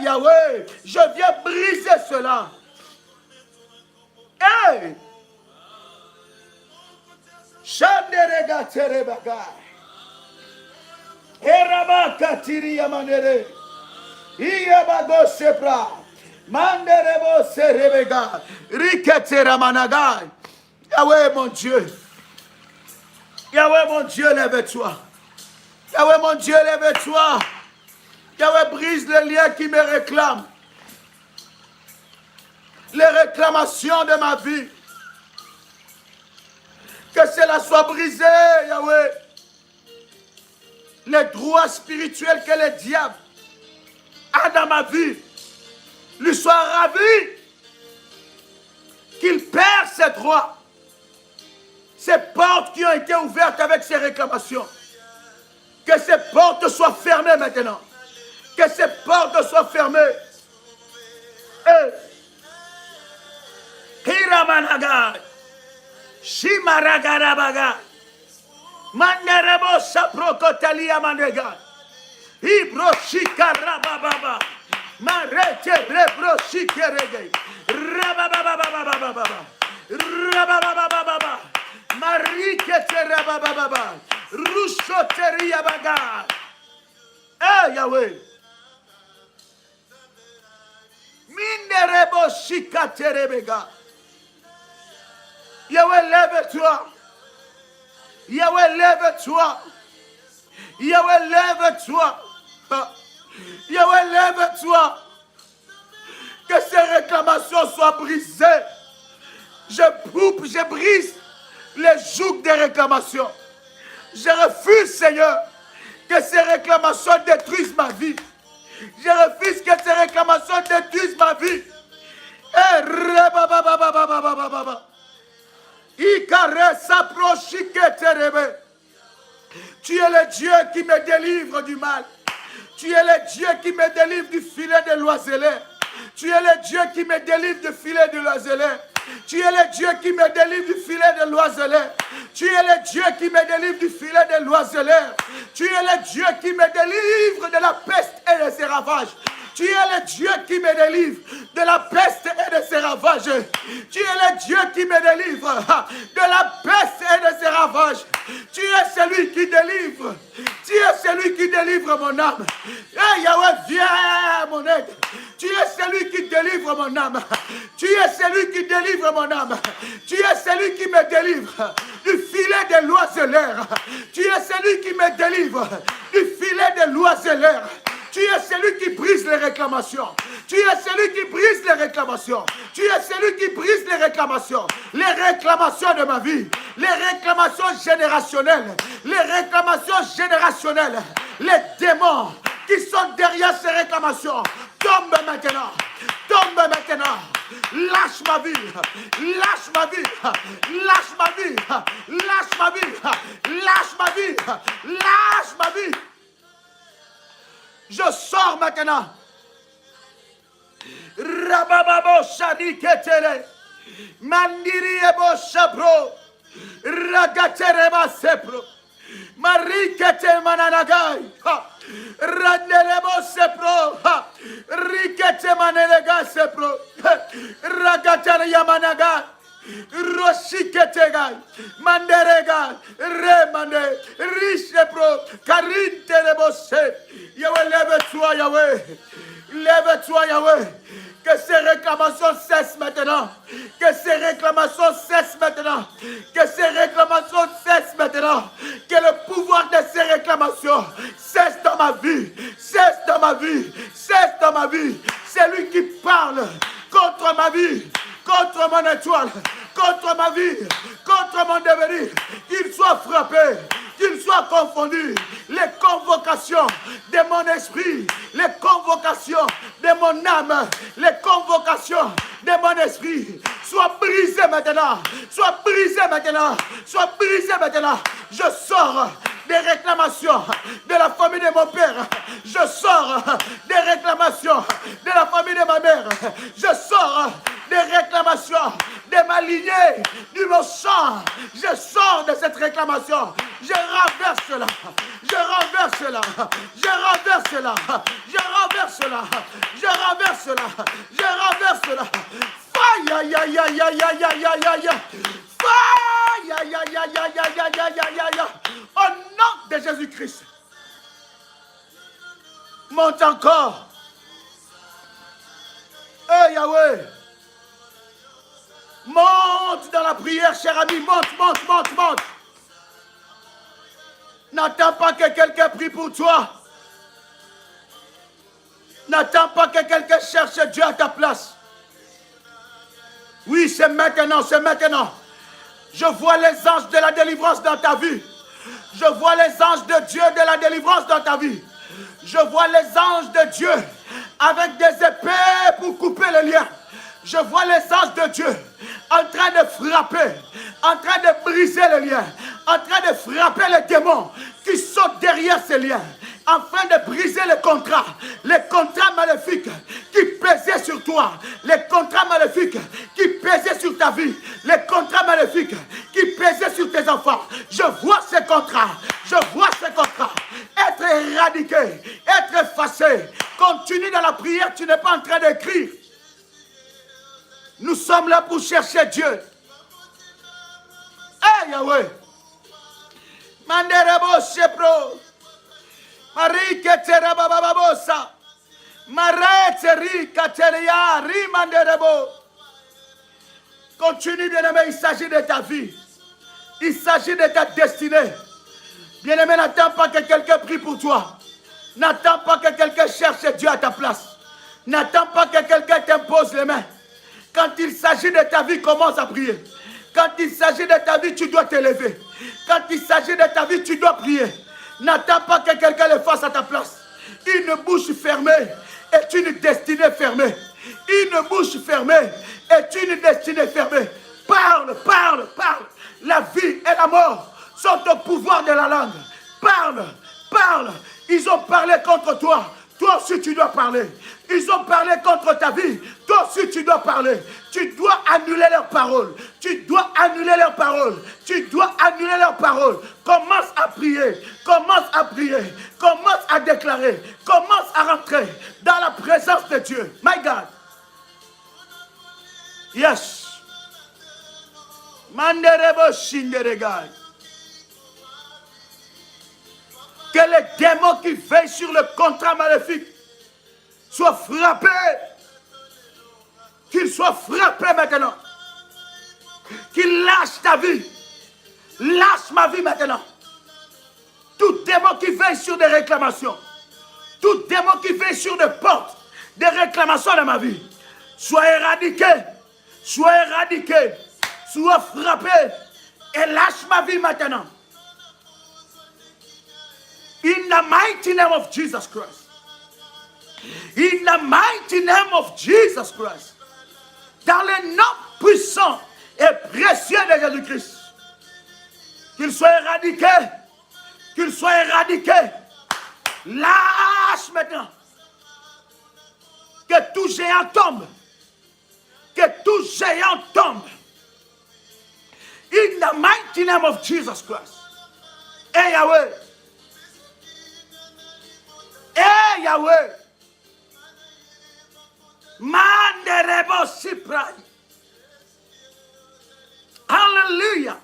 Yahweh, je viens briser cela. Shanderega Terebaga. Erabaka Tiria Manere. Iabago Sepra. Manderebo Serebega. Riketera Managa. Yahweh mon Dieu. Yahweh mon Dieu, lève-toi. Yahweh mon Dieu, lève-toi. Yahweh brise les liens qui me réclament. Les réclamations de ma vie. Que cela soit brisé, Yahweh. Les droits spirituels que le diable a dans ma vie lui soient ravis. Qu'il perd ses droits. Ces portes qui ont été ouvertes avec ces réclamations. Que ces portes soient fermées maintenant. Que ces portes soient fermées. Hiramanaga. Shimaragarabaga. Manderebo saprokotalia manega. Ibroshikarabababa. Marete rebroshikere. Rababababababa. Rabababababa. Marikete rabababa. Rushoteria baga. Yahweh. Minderebo shikaterebega. Yahweh, lève-toi. Yahweh, lève-toi. Yahweh, lève-toi. Yahweh, lève-toi. Que ces réclamations soient brisées. Je coupe, je brise les jougs des réclamations. Je refuse, Seigneur, que ces réclamations détruisent ma vie. Je refuse que ces réclamations détruisent ma vie. Tu es le Dieu qui me délivre du mal. Tu es le Dieu qui me délivre du filet de l'oiseleur. Tu es le Dieu qui me délivre du filet de l'oiseleur. Tu es le Dieu qui me délivre du filet de l'oiseleur. Tu es le Dieu qui me délivre du filet de l'oiseleur. Tu es le Dieu qui me délivre de la peste et de ses ravages. Tu es le Dieu qui me délivre de la peste et de ses ravages. Tu es le Dieu qui me délivre de la peste et de ses ravages. Tu es celui qui délivre. Tu es celui qui délivre mon âme. Yahweh, viens mon aide. Tu es celui qui délivre mon âme. Tu es celui qui délivre mon âme. Tu es celui qui me délivre du filet de l'oiseleur. Tu es celui qui me délivre du filet de l'oiseleur. Tu es celui qui brise les réclamations. Tu es celui qui brise les réclamations. Tu es celui qui brise les réclamations. Les réclamations de ma vie. Les réclamations générationnelles. Les réclamations générationnelles. Les démons qui sont derrière ces réclamations. Tombe maintenant. Tombe maintenant. Lâche ma vie. Lâche ma vie. Lâche ma vie. Lâche ma vie. Lâche ma vie. Lâche ma vie. Je sors maintenant. Rabababo Shadiketele. Mandiri ebo Shabro. Ragatereba Sepro. Marikete mananagai. Randelebo sepro. Rikete manelega sepro. Ragatana yamanaga. Roshiketegai. Manderega. Remande. Rishepro. Karinte lebose. Yahweh, lève-toi, Yahweh. Lève-toi, Yahweh. Que ces réclamations cessent maintenant. Que ces réclamations cessent maintenant. Que ces réclamations cessent maintenant. Que le pouvoir de ces réclamations cesse dans ma vie. Cesse dans ma vie. Cesse dans ma vie. C'est lui qui parle contre ma vie, contre mon étoile, contre ma vie, contre mon devenir. Qu'il soit frappé, qu'il soit confondu. Les convocations de mon esprit, les convocations de mon âme, les convocations de mon esprit soient brisées maintenant, soient brisées maintenant, soient brisées maintenant. Je sors des réclamations de la famille de mon père. Je sors des réclamations de la famille de ma mère. Je sors des réclamations de ma lignée, du mon sang. Je sors de cette réclamation. Je renverse cela. Je renverse cela. Je renverse cela. Je renverse cela. Je renverse cela. Je renverse cela. Aïe, aïe, aïe, aïe, aïe, aïe, aïe, aïe, aïe. Aïe, aïe, aïe, aïe, aïe, aïe, aïe, aïe, aïe, aïe. Au nom de Jésus-Christ. Monte encore. Hey Yahweh. Monte dans la prière, cher ami. Monte, monte, monte, monte. N'attends pas que quelqu'un prie pour toi. N'attends pas que quelqu'un cherche Dieu à ta place. Oui, c'est maintenant, c'est maintenant. Je vois les anges de la délivrance dans ta vie. Je vois les anges de Dieu de la délivrance dans ta vie. Je vois les anges de Dieu avec des épées pour couper les liens. Je vois les anges de Dieu en train de frapper, en train de briser les liens, en train de frapper les démons qui sont derrière ces liens, afin de briser les contrats maléfiques qui pesaient sur toi, les contrats maléfiques qui pesaient sur ta vie, les contrats maléfiques qui pesaient sur tes enfants. Je vois ces contrats, être éradiqués, être effacés. Continue dans la prière, tu n'es pas en train d'écrire. Nous sommes là pour chercher Dieu. Hey Yahweh. Manderebo Shepro. Mariketera bababosa. Mareteri kateria rimanderebo. Continue, bien-aimé, il s'agit de ta vie. Il s'agit de ta destinée. Bien-aimé, n'attends pas que quelqu'un prie pour toi. N'attends pas que quelqu'un cherche Dieu à ta place. N'attends pas que quelqu'un t'impose les mains. Quand il s'agit de ta vie, commence à prier. Quand il s'agit de ta vie, tu dois t'élever. Quand il s'agit de ta vie, tu dois prier. N'attends pas que quelqu'un le fasse à ta place. Une bouche fermée est une destinée fermée. Une bouche fermée est une destinée fermée. Parle, parle, parle. La vie et la mort sont au pouvoir de la langue. Parle, parle. Ils ont parlé contre toi. Toi aussi tu dois parler. Ils ont parlé contre ta vie. Toi aussi tu dois parler. Tu dois annuler leurs paroles. Tu dois annuler leurs paroles. Tu dois annuler leurs paroles. Commence à prier. Commence à prier. Commence à déclarer. Commence à rentrer dans la présence de Dieu. My God. Yes. Manderebo shinderegai. Que les démons qui veillent sur le contrat maléfique soient frappés. Qu'ils soient frappés maintenant. Qu'ils lâchent ta vie. Lâche ma vie maintenant. Tout démon qui veille sur des réclamations. Tout démon qui veille sur des portes. Des réclamations de ma vie. Sois éradiqué. Sois éradiqué. Sois frappé. Et lâche ma vie maintenant. In the mighty name of Jesus Christ. In the mighty name of Jesus Christ. Dans le nom puissant et précieux de Jésus-Christ. Qu'il soit éradiqué. Qu'il soit éradiqué. Lâche maintenant. Que tout géant tombe. Que tout géant tombe. In the mighty name of Jesus Christ. Eh Yahweh. Eh Yahweh. Manderebo Siprai. Alléluia.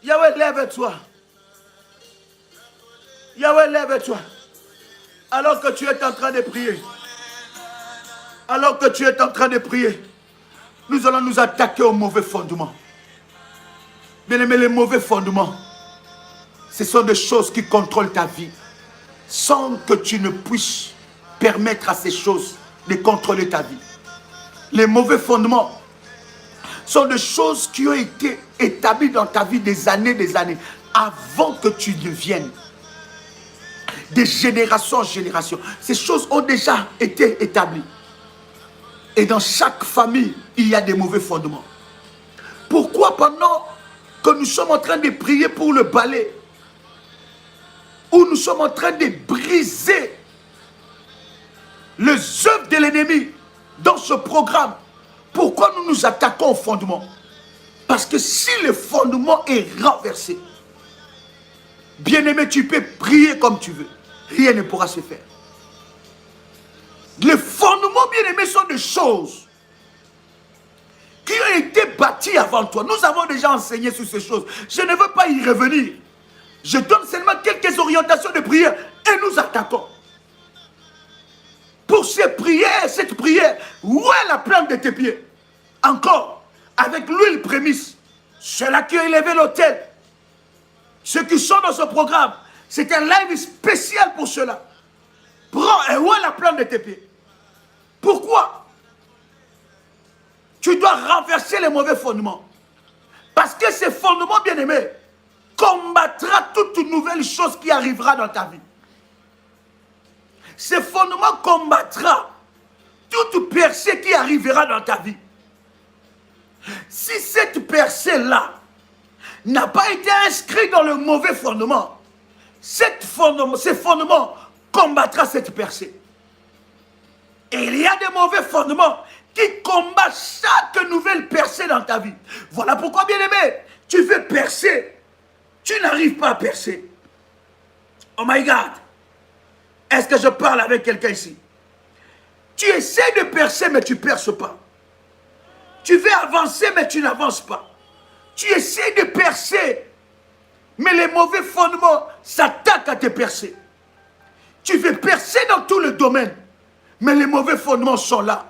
Yahweh, lève-toi. Yahweh, lève-toi. Alors que tu es en train de prier. Alors que tu es en train de prier. Nous allons nous attaquer aux mauvais fondements. Bien-aimé, les mauvais fondements, ce sont des choses qui contrôlent ta vie. Sans que tu ne puisses permettre à ces choses de contrôler ta vie. Les mauvais fondements sont des choses qui ont été établies dans ta vie des années avant que tu ne viennes. De génération en génération. Ces choses ont déjà été établies. Et dans chaque famille, il y a des mauvais fondements. Pourquoi pendant que nous sommes en train de prier pour le balai, où nous sommes en train de briser les œuvres de l'ennemi dans ce programme, pourquoi nous nous attaquons au fondement? Parce que si le fondement est renversé, bien-aimé, tu peux prier comme tu veux. Rien ne pourra se faire. Les fondements, bien-aimés, sont des choses qui ont été bâties avant toi. Nous avons déjà enseigné sur ces choses. Je ne veux pas y revenir. Je donne seulement quelques orientations de prière et nous attaquons. Pour cette prière, où est la plante de tes pieds? Encore, avec l'huile prémisse, ceux-là qui ont élevé l'autel, ceux qui sont dans ce programme, c'est un live spécial pour cela. Prends et où est la plante de tes pieds? Pourquoi? Tu dois renverser les mauvais fondements. Parce que ces fondements, bien-aimés, combattra toute nouvelle chose qui arrivera dans ta vie. Ces fondements combattra toute percée qui arrivera dans ta vie. Si cette percée-là n'a pas été inscrite dans le mauvais fondement, ces fondements combattra cette percée. Et il y a des mauvais fondements qui combattent chaque nouvelle percée dans ta vie. Voilà pourquoi, bien-aimé, tu veux percer. Tu n'arrives pas à percer. Oh my God. Est-ce que je parle avec quelqu'un ici? Tu essaies de percer, mais tu ne perces pas. Tu veux avancer, mais tu n'avances pas. Tu essaies de percer, mais les mauvais fondements s'attaquent à tes percées. Tu veux percer dans tout le domaine, mais les mauvais fondements sont là.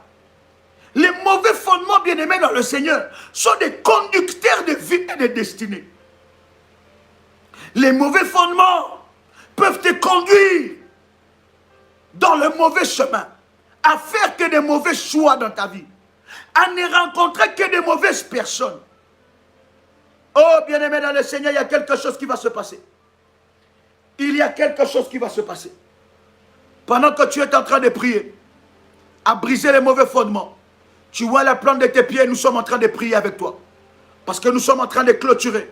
Les mauvais fondements, bien-aimés dans le Seigneur, sont des conducteurs de vie et de destinée. Les mauvais fondements peuvent te conduire dans le mauvais chemin, à faire que des mauvais choix dans ta vie, à ne rencontrer que des mauvaises personnes. Oh, bien-aimé dans le Seigneur, il y a quelque chose qui va se passer. Il y a quelque chose qui va se passer. Pendant que tu es en train de prier, à briser les mauvais fondements, tu vois la plante de tes pieds, nous sommes en train de prier avec toi. Parce que nous sommes en train de clôturer.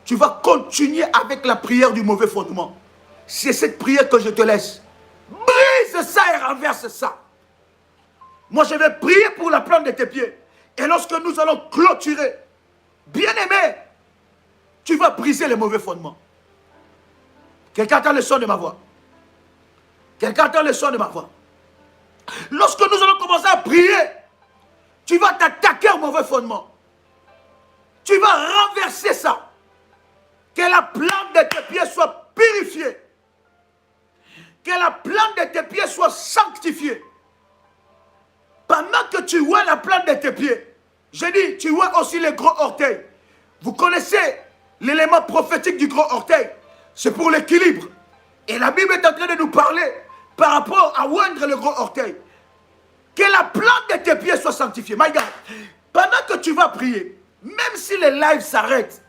Tu vas continuer avec la prière du mauvais fondement. C'est cette prière que je te laisse. Brise ça et renverse ça. Moi, je vais prier pour la plante de tes pieds. Et lorsque nous allons clôturer, bien-aimé, tu vas briser les mauvais fondements. Quelqu'un entend le son de ma voix? Quelqu'un entend le son de ma voix? Lorsque nous allons commencer à prier, tu vas t'attaquer au mauvais fondement. Tu vas renverser ça. Que la plante de tes pieds soit purifiée. Que la plante de tes pieds soit sanctifiée. Pendant que tu vois la plante de tes pieds, je dis, tu vois aussi les gros orteils. Vous connaissez l'élément prophétique du gros orteil. C'est pour l'équilibre. Et la Bible est en train de nous parler par rapport à oindre le gros orteil. Que la plante de tes pieds soit sanctifiée. My God, pendant que tu vas prier, même si les lives s'arrêtent,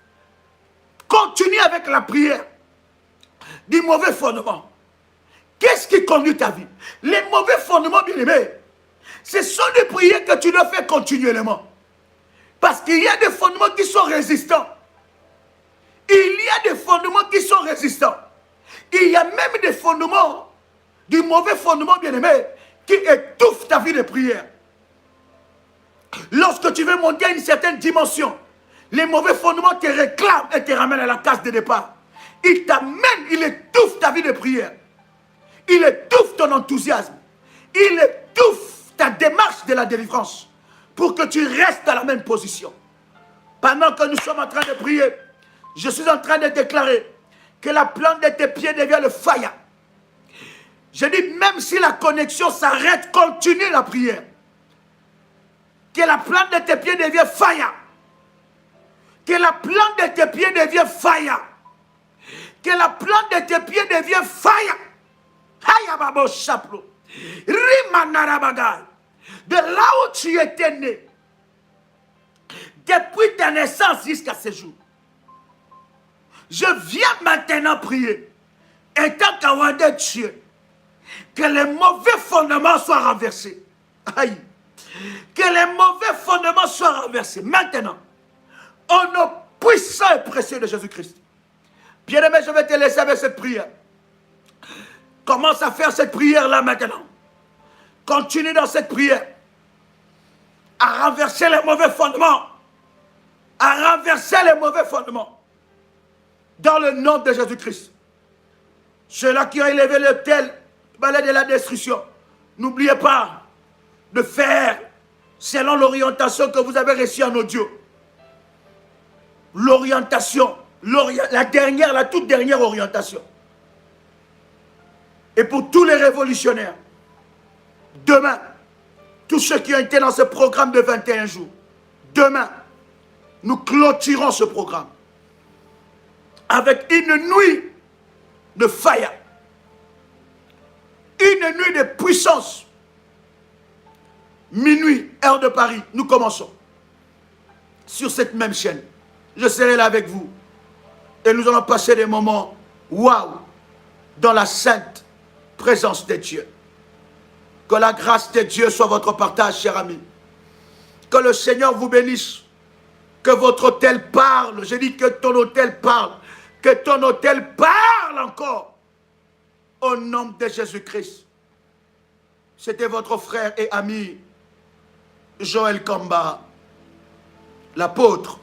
continue avec la prière du mauvais fondement. Qu'est-ce qui conduit ta vie? Les mauvais fondements, bien aimés, ce sont des prières que tu dois faire continuellement. Parce qu'il y a des fondements qui sont résistants. Il y a des fondements qui sont résistants. Il y a même des fondements, du mauvais fondement, bien aimé, qui étouffent ta vie de prière. Lorsque tu veux monter à une certaine dimension, Les mauvais fondements te réclament et te ramènent à la case de départ. Il t'amène, il étouffe ta vie de prière. Il étouffe ton enthousiasme. Il étouffe ta démarche de la délivrance pour que tu restes dans la même position. Pendant que nous sommes en train de prier, je suis en train de déclarer que la plante de tes pieds devient le faya. Je dis, même si la connexion s'arrête, continue la prière. Que la plante de tes pieds devienne faya. Que la plante de tes pieds devienne faya. Que la plante de tes pieds devienne faya. Haya babo chaplo. Rimanarabagai. De là où tu étais né. Depuis ta naissance jusqu'à ce jour. Je viens maintenant prier. Étant qu'à de Dieu. Que les mauvais fondements soient renversés. Aïe. Que les mauvais fondements soient renversés. Maintenant. Au nom puissant et précieux de Jésus-Christ. Bien-aimé, je vais te laisser avec cette prière. Commence à faire cette prière-là maintenant. Continue dans cette prière. À renverser les mauvais fondements. À renverser les mauvais fondements. Dans le nom de Jésus-Christ. Ceux-là qui ont élevé l'autel de la destruction. N'oubliez pas de faire selon l'orientation que vous avez reçue en audio. L'orientation, la toute dernière orientation. Et pour tous les révolutionnaires, demain, tous ceux qui ont été dans ce programme de 21 jours, demain, nous clôturons ce programme avec une nuit de faya, une nuit de puissance. Minuit, heure de Paris, nous commençons sur cette même chaîne. Je serai là avec vous et nous allons passer des moments waouh dans la sainte présence de Dieu. Que la grâce de Dieu soit votre partage, chers amis. Que le Seigneur vous bénisse. Que votre hôtel parle. Je dis que ton hôtel parle. Que ton hôtel parle encore. Au nom de Jésus-Christ. C'était votre frère et ami Joël Kamba, l'apôtre.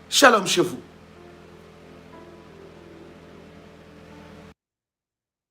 Shalom chez vous.